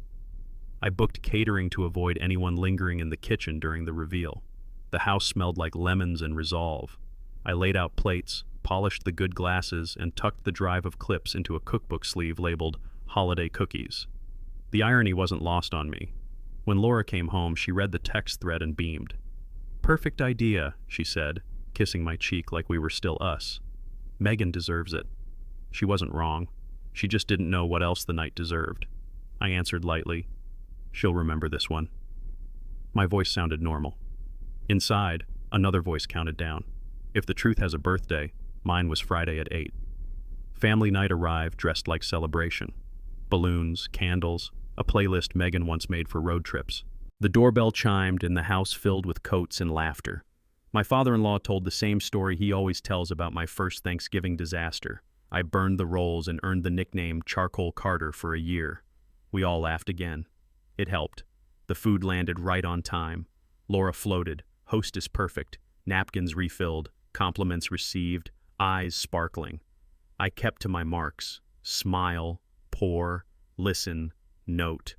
[SPEAKER 1] I booked catering to avoid anyone lingering in the kitchen during the reveal. The house smelled like lemons and resolve. I laid out plates, polished the good glasses, and tucked the drive of clips into a cookbook sleeve labeled Holiday Cookies. The irony wasn't lost on me. When Laura came home, she read the text thread and beamed. "Perfect idea," she said, kissing my cheek like we were still us. "Megan deserves it." She wasn't wrong. She just didn't know what else the night deserved. I answered lightly, "She'll remember this one." My voice sounded normal. Inside, another voice counted down. If the truth has a birthday, mine was Friday at 8. Family night arrived dressed like celebration. Balloons, candles, a playlist Megan once made for road trips. The doorbell chimed and the house filled with coats and laughter. My father-in-law told the same story he always tells about my first Thanksgiving disaster. I burned the rolls and earned the nickname Charcoal Carter for a year. We all laughed again. It helped. The food landed right on time. Laura floated, hostess perfect, napkins refilled, compliments received, eyes sparkling. I kept to my marks. Smile, pour, listen, note.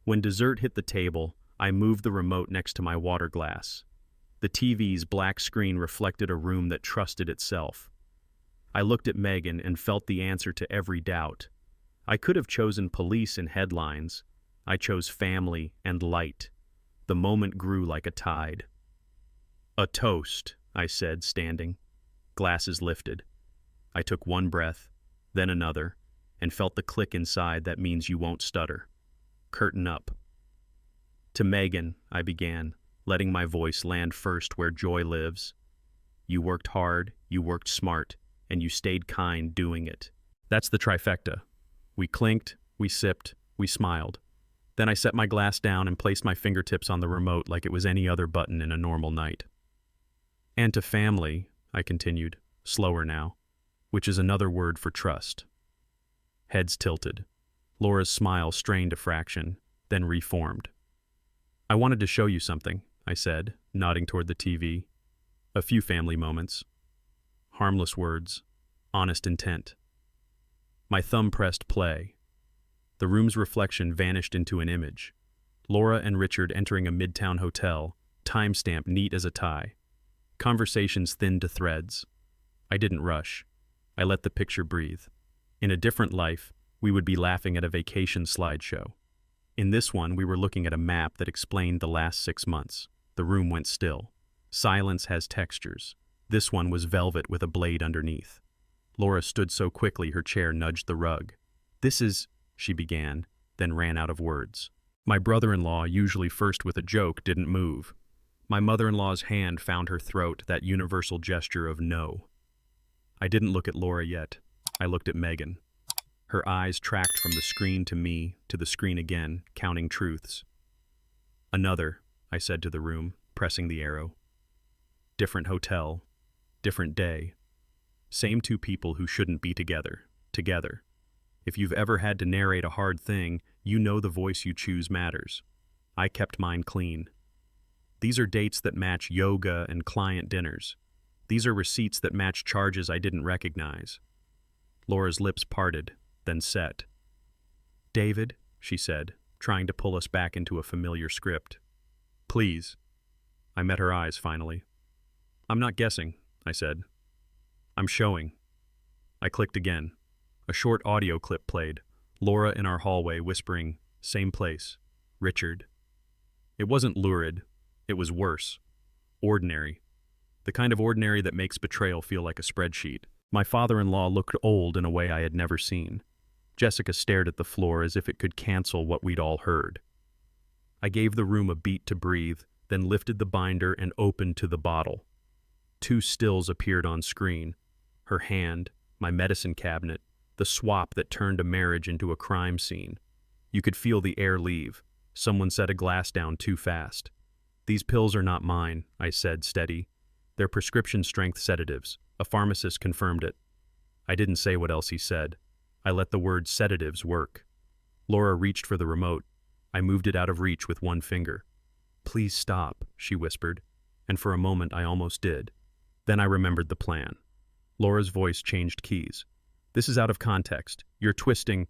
[SPEAKER 1] When dessert hit the table, I moved the remote next to my water glass. The TV's black screen reflected a room that trusted itself. I looked at Megan and felt the answer to every doubt. I could have chosen police and headlines. I chose family and light. The moment grew like a tide. "A toast," I said, standing. Glasses lifted. I took one breath, then another, and felt the click inside that means you won't stutter. Curtain up. "To Megan," I began, letting my voice land first where joy lives. "You worked hard, you worked smart, and you stayed kind doing it." That's the trifecta. We clinked, we sipped, we smiled. Then I set my glass down and placed my fingertips on the remote like it was any other button in a normal night. "And to family," I continued, slower now, which is another word for trust. Heads tilted. Laura's smile strained a fraction, then reformed. "I wanted to show you something," I said, nodding toward the TV. A few family moments. Harmless words. Honest intent. My thumb pressed play. The room's reflection vanished into an image. Laura and Richard entering a midtown hotel, timestamp neat as a tie. Conversations thinned to threads. I didn't rush. I let the picture breathe. In a different life, we would be laughing at a vacation slideshow. In this one, we were looking at a map that explained the last 6 months. The room went still. Silence has textures. This one was velvet with a blade underneath. Laura stood so quickly her chair nudged the rug. "This is," she began, then ran out of words. My brother-in-law, usually first with a joke, didn't move. My mother-in-law's hand found her throat, that universal gesture of no. I didn't look at Laura yet. I looked at Megan. Her eyes tracked from the screen to me, to the screen again, counting truths. Another, I said to the room, pressing the arrow. Different hotel, different day. Same two people who shouldn't be together, together. If you've ever had to narrate a hard thing, you know the voice you choose matters. I kept mine clean. These are dates that match yoga and client dinners. These are receipts that match charges I didn't recognize. Laura's lips parted, then set. "David," she said, trying to pull us back into a familiar script. "Please." I met her eyes finally. "I'm not guessing," I said. "I'm showing." I clicked again. A short audio clip played, Laura in our hallway whispering, "Same place, Richard." It wasn't lurid. It was worse. Ordinary. The kind of ordinary that makes betrayal feel like a spreadsheet. My father-in-law looked old in a way I had never seen. Jessica stared at the floor as if it could cancel what we'd all heard. I gave the room a beat to breathe, then lifted the binder and opened to the bottle. Two stills appeared on screen. Her hand, my medicine cabinet, the swap that turned a marriage into a crime scene. You could feel the air leave. Someone set a glass down too fast. "These pills are not mine," I said, steady. "They're prescription-strength sedatives. A pharmacist confirmed it." I didn't say what else he said. I let the word sedatives work. Laura reached for the remote. I moved it out of reach with one finger. "Please stop," she whispered, and for a moment I almost did. Then I remembered the plan. Laura's voice changed keys. "This is out of context. You're twisting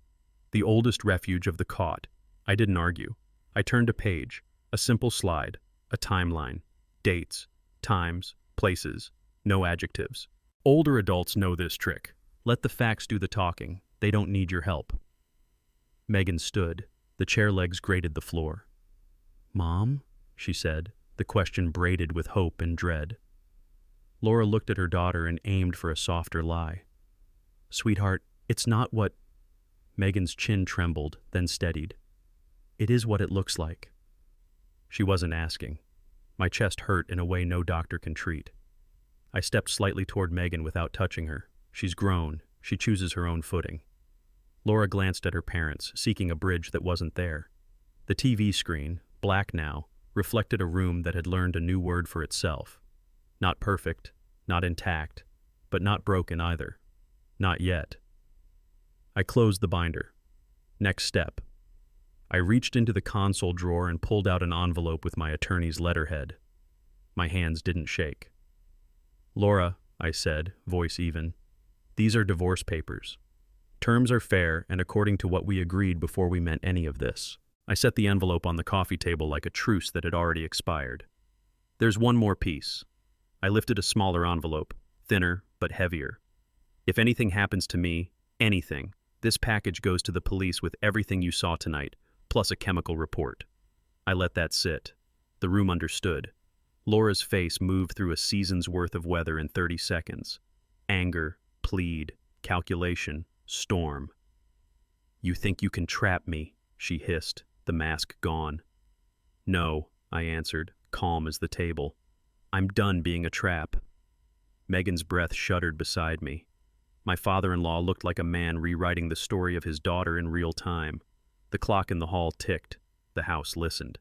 [SPEAKER 1] the oldest refuge of the caught." I didn't argue. I turned a page, a simple slide, a timeline, dates, times, places, no adjectives. Older adults know this trick. Let the facts do the talking. They don't need your help. Megan stood. The chair legs grated the floor. "Mom?" she said, the question braided with hope and dread. Laura looked at her daughter and aimed for a softer lie. "Sweetheart, it's not what—" Megan's chin trembled, then steadied. "It is what it looks like." She wasn't asking. My chest hurt in a way no doctor can treat. I stepped slightly toward Megan without touching her. She's grown. She chooses her own footing. Laura glanced at her parents, seeking a bridge that wasn't there. The TV screen, black now, reflected a room that had learned a new word for itself. Not perfect, not intact, but not broken either. Not yet. I closed the binder. Next step. I reached into the console drawer and pulled out an envelope with my attorney's letterhead. My hands didn't shake. "Laura," I said, voice even, "these are divorce papers. Terms are fair and according to what we agreed before we meant any of this." I set the envelope on the coffee table like a truce that had already expired. "There's one more piece." I lifted a smaller envelope, thinner but heavier. "If anything happens to me, anything, this package goes to the police with everything you saw tonight, plus a chemical report." I let that sit. The room understood. Laura's face moved through a season's worth of weather in 30 seconds. Anger, plead, calculation, storm. "You think you can trap me," she hissed, the mask gone. "No," I answered, calm as the table. "I'm done being a trap." Megan's breath shuddered beside me. My father-in-law looked like a man rewriting the story of his daughter in real time. The clock in the hall ticked. The house listened.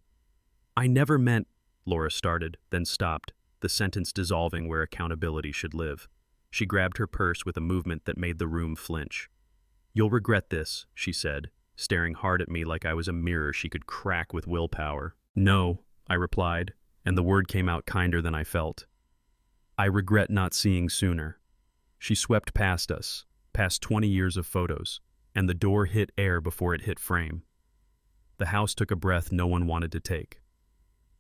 [SPEAKER 1] "I never meant—" Laura started, then stopped, the sentence dissolving where accountability should live. She grabbed her purse with a movement that made the room flinch. "You'll regret this," she said, staring hard at me like I was a mirror she could crack with willpower. "No," I replied, and the word came out kinder than I felt. "I regret not seeing sooner." She swept past us, past 20 years of photos, and the door hit air before it hit frame. The house took a breath no one wanted to take.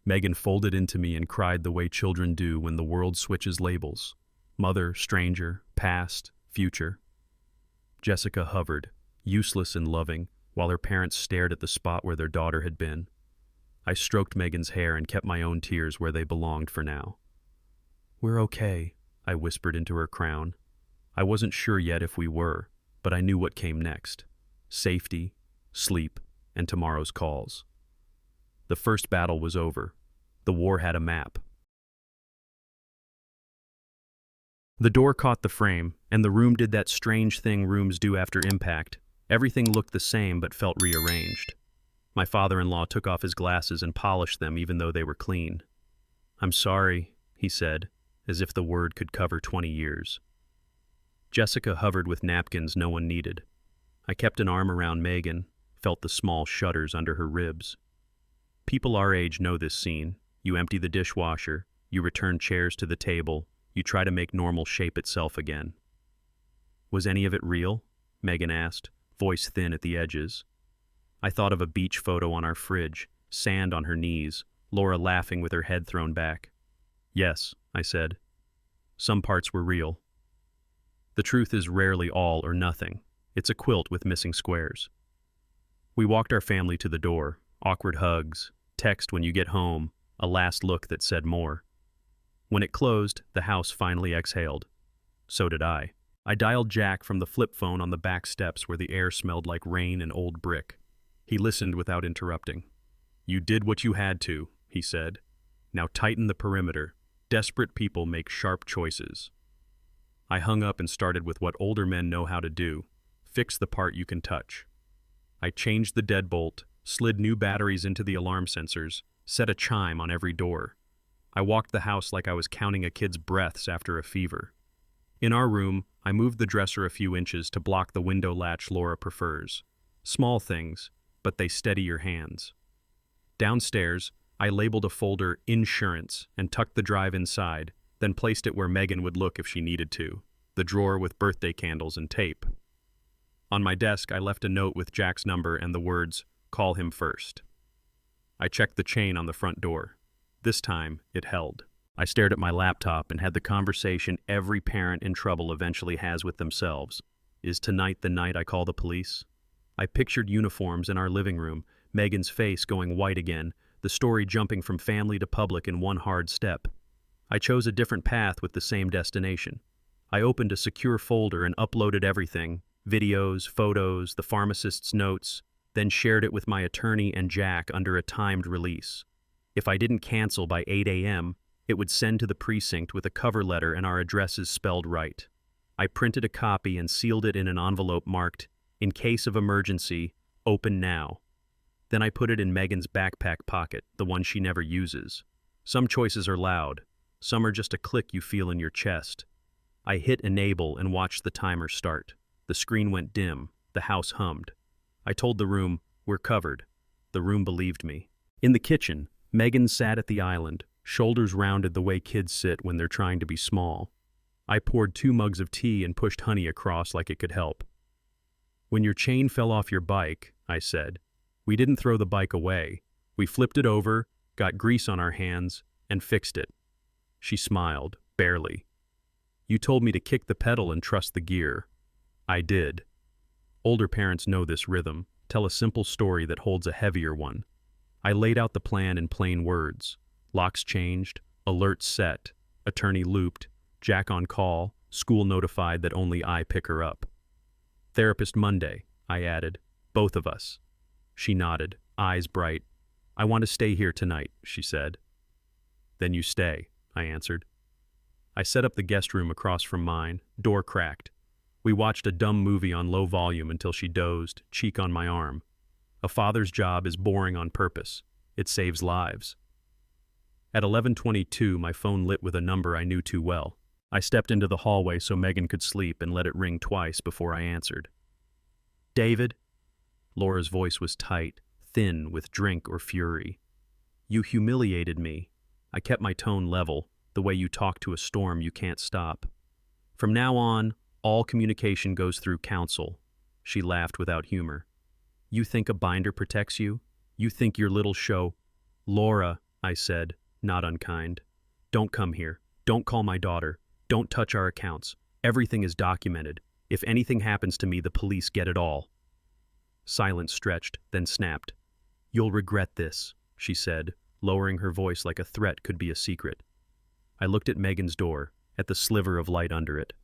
[SPEAKER 1] Megan folded into me and cried the way children do when the world switches labels. Mother, stranger, past, future. Jessica hovered, useless and loving, while her parents stared at the spot where their daughter had been. I stroked Megan's hair and kept my own tears where they belonged for now. "We're okay," I whispered into her crown. I wasn't sure yet if we were, but I knew what came next. Safety, sleep, and tomorrow's calls. The first battle was over. The war had a map. The door caught the frame, and the room did that strange thing rooms do after impact. Everything looked the same but felt rearranged. My father-in-law took off his glasses and polished them even though they were clean. "I'm sorry," he said, as if the word could cover 20 years. Jessica hovered with napkins no one needed. I kept an arm around Megan, felt the small shudders under her ribs. People our age know this scene. You empty the dishwasher, you return chairs to the table, you try to make normal shape itself again. "Was any of it real?" Megan asked, voice thin at the edges. I thought of a beach photo on our fridge, sand on her knees, Laura laughing with her head thrown back. "Yes," I said. "Some parts were real." The truth is rarely all or nothing. It's a quilt with missing squares. We walked our family to the door, awkward hugs, text when you get home, a last look that said more. When it closed, the house finally exhaled. So did I. I dialed Jack from the flip phone on the back steps where the air smelled like rain and old brick. He listened without interrupting. "You did what you had to," he said. "Now tighten the perimeter. Desperate people make sharp choices." I hung up and started with what older men know how to do. Fix the part you can touch. I changed the deadbolt, slid new batteries into the alarm sensors, set a chime on every door. I walked the house like I was counting a kid's breaths after a fever. In our room, I moved the dresser a few inches to block the window latch Laura prefers. Small things, but they steady your hands. Downstairs, I labeled a folder "Insurance" and tucked the drive inside, then placed it where Megan would look if she needed to, the drawer with birthday candles and tape. On my desk, I left a note with Jack's number and the words, "Call him first." I checked the chain on the front door. This time, it held. I stared at my laptop and had the conversation every parent in trouble eventually has with themselves. Is tonight the night I call the police? I pictured uniforms in our living room, Megan's face going white again, the story jumping from family to public in one hard step. I chose a different path with the same destination. I opened a secure folder and uploaded everything, videos, photos, the pharmacist's notes, then shared it with my attorney and Jack under a timed release. If I didn't cancel by 8 a.m., it would send to the precinct with a cover letter and our addresses spelled right. I printed a copy and sealed it in an envelope marked, "In case of emergency, open now." Then I put it in Megan's backpack pocket, the one she never uses. Some choices are loud. Some are just a click you feel in your chest. I hit enable and watched the timer start. The screen went dim. The house hummed. I told the room, "We're covered." The room believed me. In the kitchen, Megan sat at the island, shoulders rounded the way kids sit when they're trying to be small. I poured 2 mugs of tea and pushed honey across like it could help. "When your chain fell off your bike," I said, "we didn't throw the bike away. We flipped it over, got grease on our hands, and fixed it." She smiled, barely. "You told me to kick the pedal and trust the gear." I did. Older parents know this rhythm. Tell a simple story that holds a heavier one. I laid out the plan in plain words. Locks changed, alerts set, attorney looped, Jack on call, school notified that only I pick her up. "Therapist Monday," I added. "Both of us." She nodded, eyes bright. "I want to stay here tonight," she said. "Then you stay," I answered. I set up the guest room across from mine, door cracked. We watched a dumb movie on low volume until she dozed, cheek on my arm. A father's job is boring on purpose. It saves lives. At 11:22, my phone lit with a number I knew too well. I stepped into the hallway so Megan could sleep and let it ring twice before I answered. "David?" Laura's voice was tight, thin with drink or fury. "You humiliated me." I kept my tone level, the way you talk to a storm you can't stop. "From now on, all communication goes through counsel." She laughed without humor. "You think a binder protects you? You think your little show—" "Laura," I said, not unkind. "Don't come here. Don't call my daughter. Don't touch our accounts. Everything is documented. If anything happens to me, the police get it all." Silence stretched, then snapped. "You'll regret this," she said, lowering her voice like a threat could be a secret. I looked at Megan's door, at the sliver of light under it.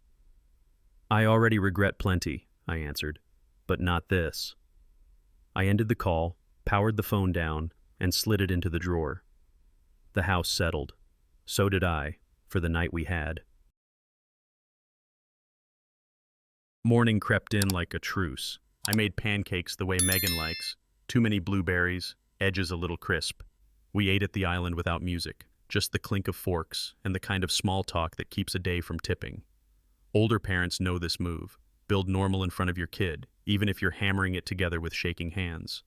[SPEAKER 1] "I already regret plenty," I answered, "but not this." I ended the call, powered the phone down, and slid it into the drawer. The house settled. So did I, for the night we had. Morning crept in like a truce. I made pancakes the way Megan likes. Too many blueberries, edges a little crisp. We ate at the island without music, just the clink of forks and the kind of small talk that keeps a day from tipping. Older parents know this move. Build normal in front of your kid, even if you're hammering it together with shaking hands.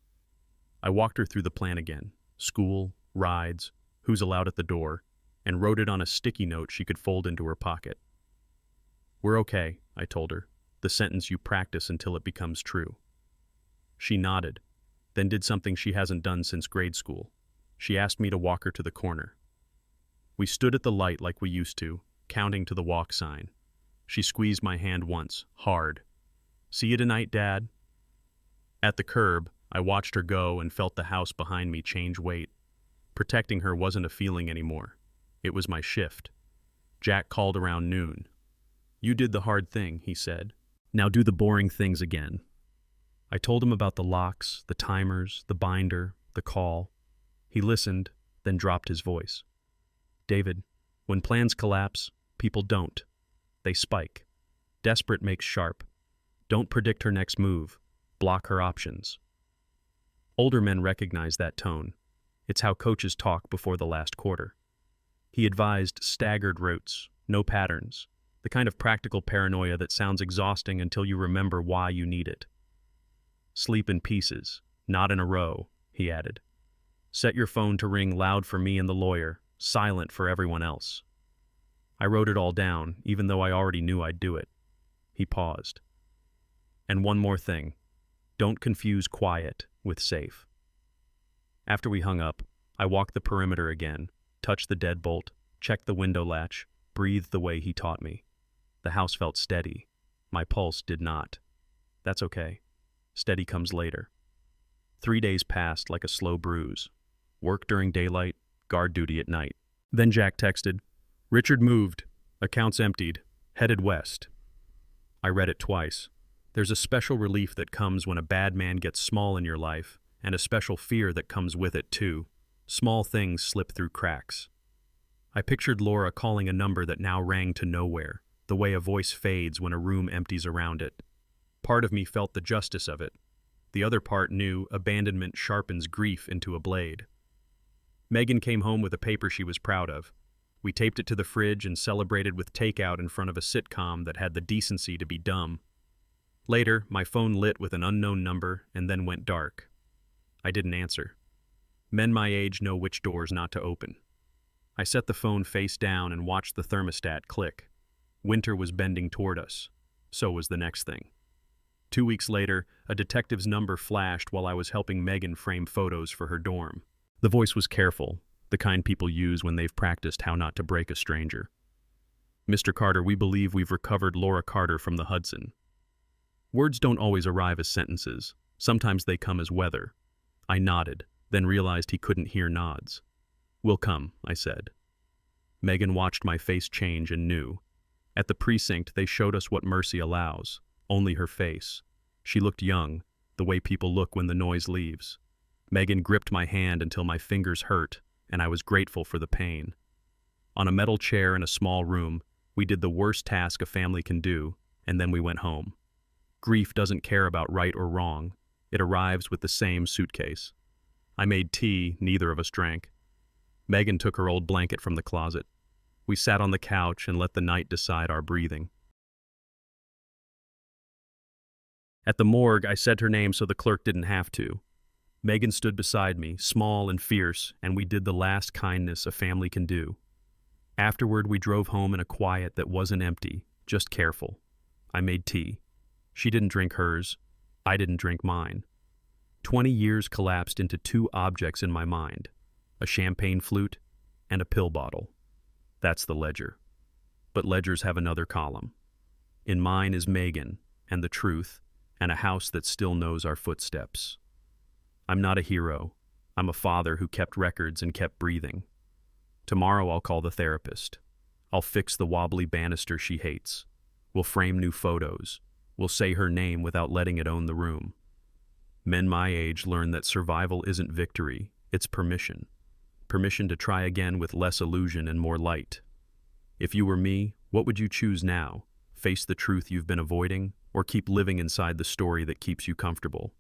[SPEAKER 1] I walked her through the plan again. School, rides, who's allowed at the door, and wrote it on a sticky note she could fold into her pocket. "We're okay," I told her, the sentence you practice until it becomes true. She nodded, then did something she hasn't done since grade school. She asked me to walk her to the corner. We stood at the light like we used to, counting to the walk sign. She squeezed my hand once, hard. "See you tonight, Dad." At the curb, I watched her go and felt the house behind me change weight. Protecting her wasn't a feeling anymore. It was my shift. Jack called around noon. "You did the hard thing," he said. "Now do the boring things again." I told him about the locks, the timers, the binder, the call. He listened, then dropped his voice. "David, when plans collapse, people don't. They spike. Desperate makes sharp. Don't predict her next move. Block her options." Older men recognize that tone. It's how coaches talk before the last quarter. He advised staggered routes, no patterns, the kind of practical paranoia that sounds exhausting until you remember why you need it. "Sleep in pieces, not in a row," he added. "Set your phone to ring loud for me and the lawyer, silent for everyone else." I wrote it all down, even though I already knew I'd do it. He paused. "And one more thing. Don't confuse quiet with safe." After we hung up, I walked the perimeter again, touched the deadbolt, checked the window latch, breathed the way he taught me. The house felt steady. My pulse did not. That's okay. Steady comes later. 3 days passed like a slow bruise. Work during daylight, guard duty at night. Then Jack texted, "Richard moved. Accounts emptied. Headed west." I read it twice. There's a special relief that comes when a bad man gets small in your life, and a special fear that comes with it too. Small things slip through cracks. I pictured Laura calling a number that now rang to nowhere, the way a voice fades when a room empties around it. Part of me felt the justice of it. The other part knew abandonment sharpens grief into a blade. Megan came home with a paper she was proud of. We taped it to the fridge and celebrated with takeout in front of a sitcom that had the decency to be dumb. Later, my phone lit with an unknown number and then went dark. I didn't answer. Men my age know which doors not to open. I set the phone face down and watched the thermostat click. Winter was bending toward us. So was the next thing. 2 weeks later, a detective's number flashed while I was helping Megan frame photos for her dorm. The voice was careful, the kind people use when they've practiced how not to break a stranger. "Mr. Carter, we believe we've recovered Laura Carter from the Hudson." Words don't always arrive as sentences. Sometimes they come as weather. I nodded, then realized he couldn't hear nods. "We'll come," I said. Megan watched my face change and knew. At the precinct, they showed us what mercy allows. Only her face. She looked young, the way people look when the noise leaves. Megan gripped my hand until my fingers hurt, and I was grateful for the pain. On a metal chair in a small room, we did the worst task a family can do, and then we went home. Grief doesn't care about right or wrong. It arrives with the same suitcase. I made tea, neither of us drank. Megan took her old blanket from the closet. We sat on the couch and let the night decide our breathing. At the morgue, I said her name so the clerk didn't have to. Megan stood beside me, small and fierce, and we did the last kindness a family can do. Afterward, we drove home in a quiet that wasn't empty, just careful. I made tea. She didn't drink hers. I didn't drink mine. 20 years collapsed into 2 objects in my mind, a champagne flute and a pill bottle. That's the ledger. But ledgers have another column. In mine is Megan and the truth and a house that still knows our footsteps. I'm not a hero. I'm a father who kept records and kept breathing. Tomorrow I'll call the therapist. I'll fix the wobbly banister she hates. We'll frame new photos. We'll say her name without letting it own the room. Men my age learn that survival isn't victory, It's permission. Permission to try again with less illusion and more light. If you were me, what would you choose now? Face the truth you've been avoiding, or keep living inside the story that keeps you comfortable?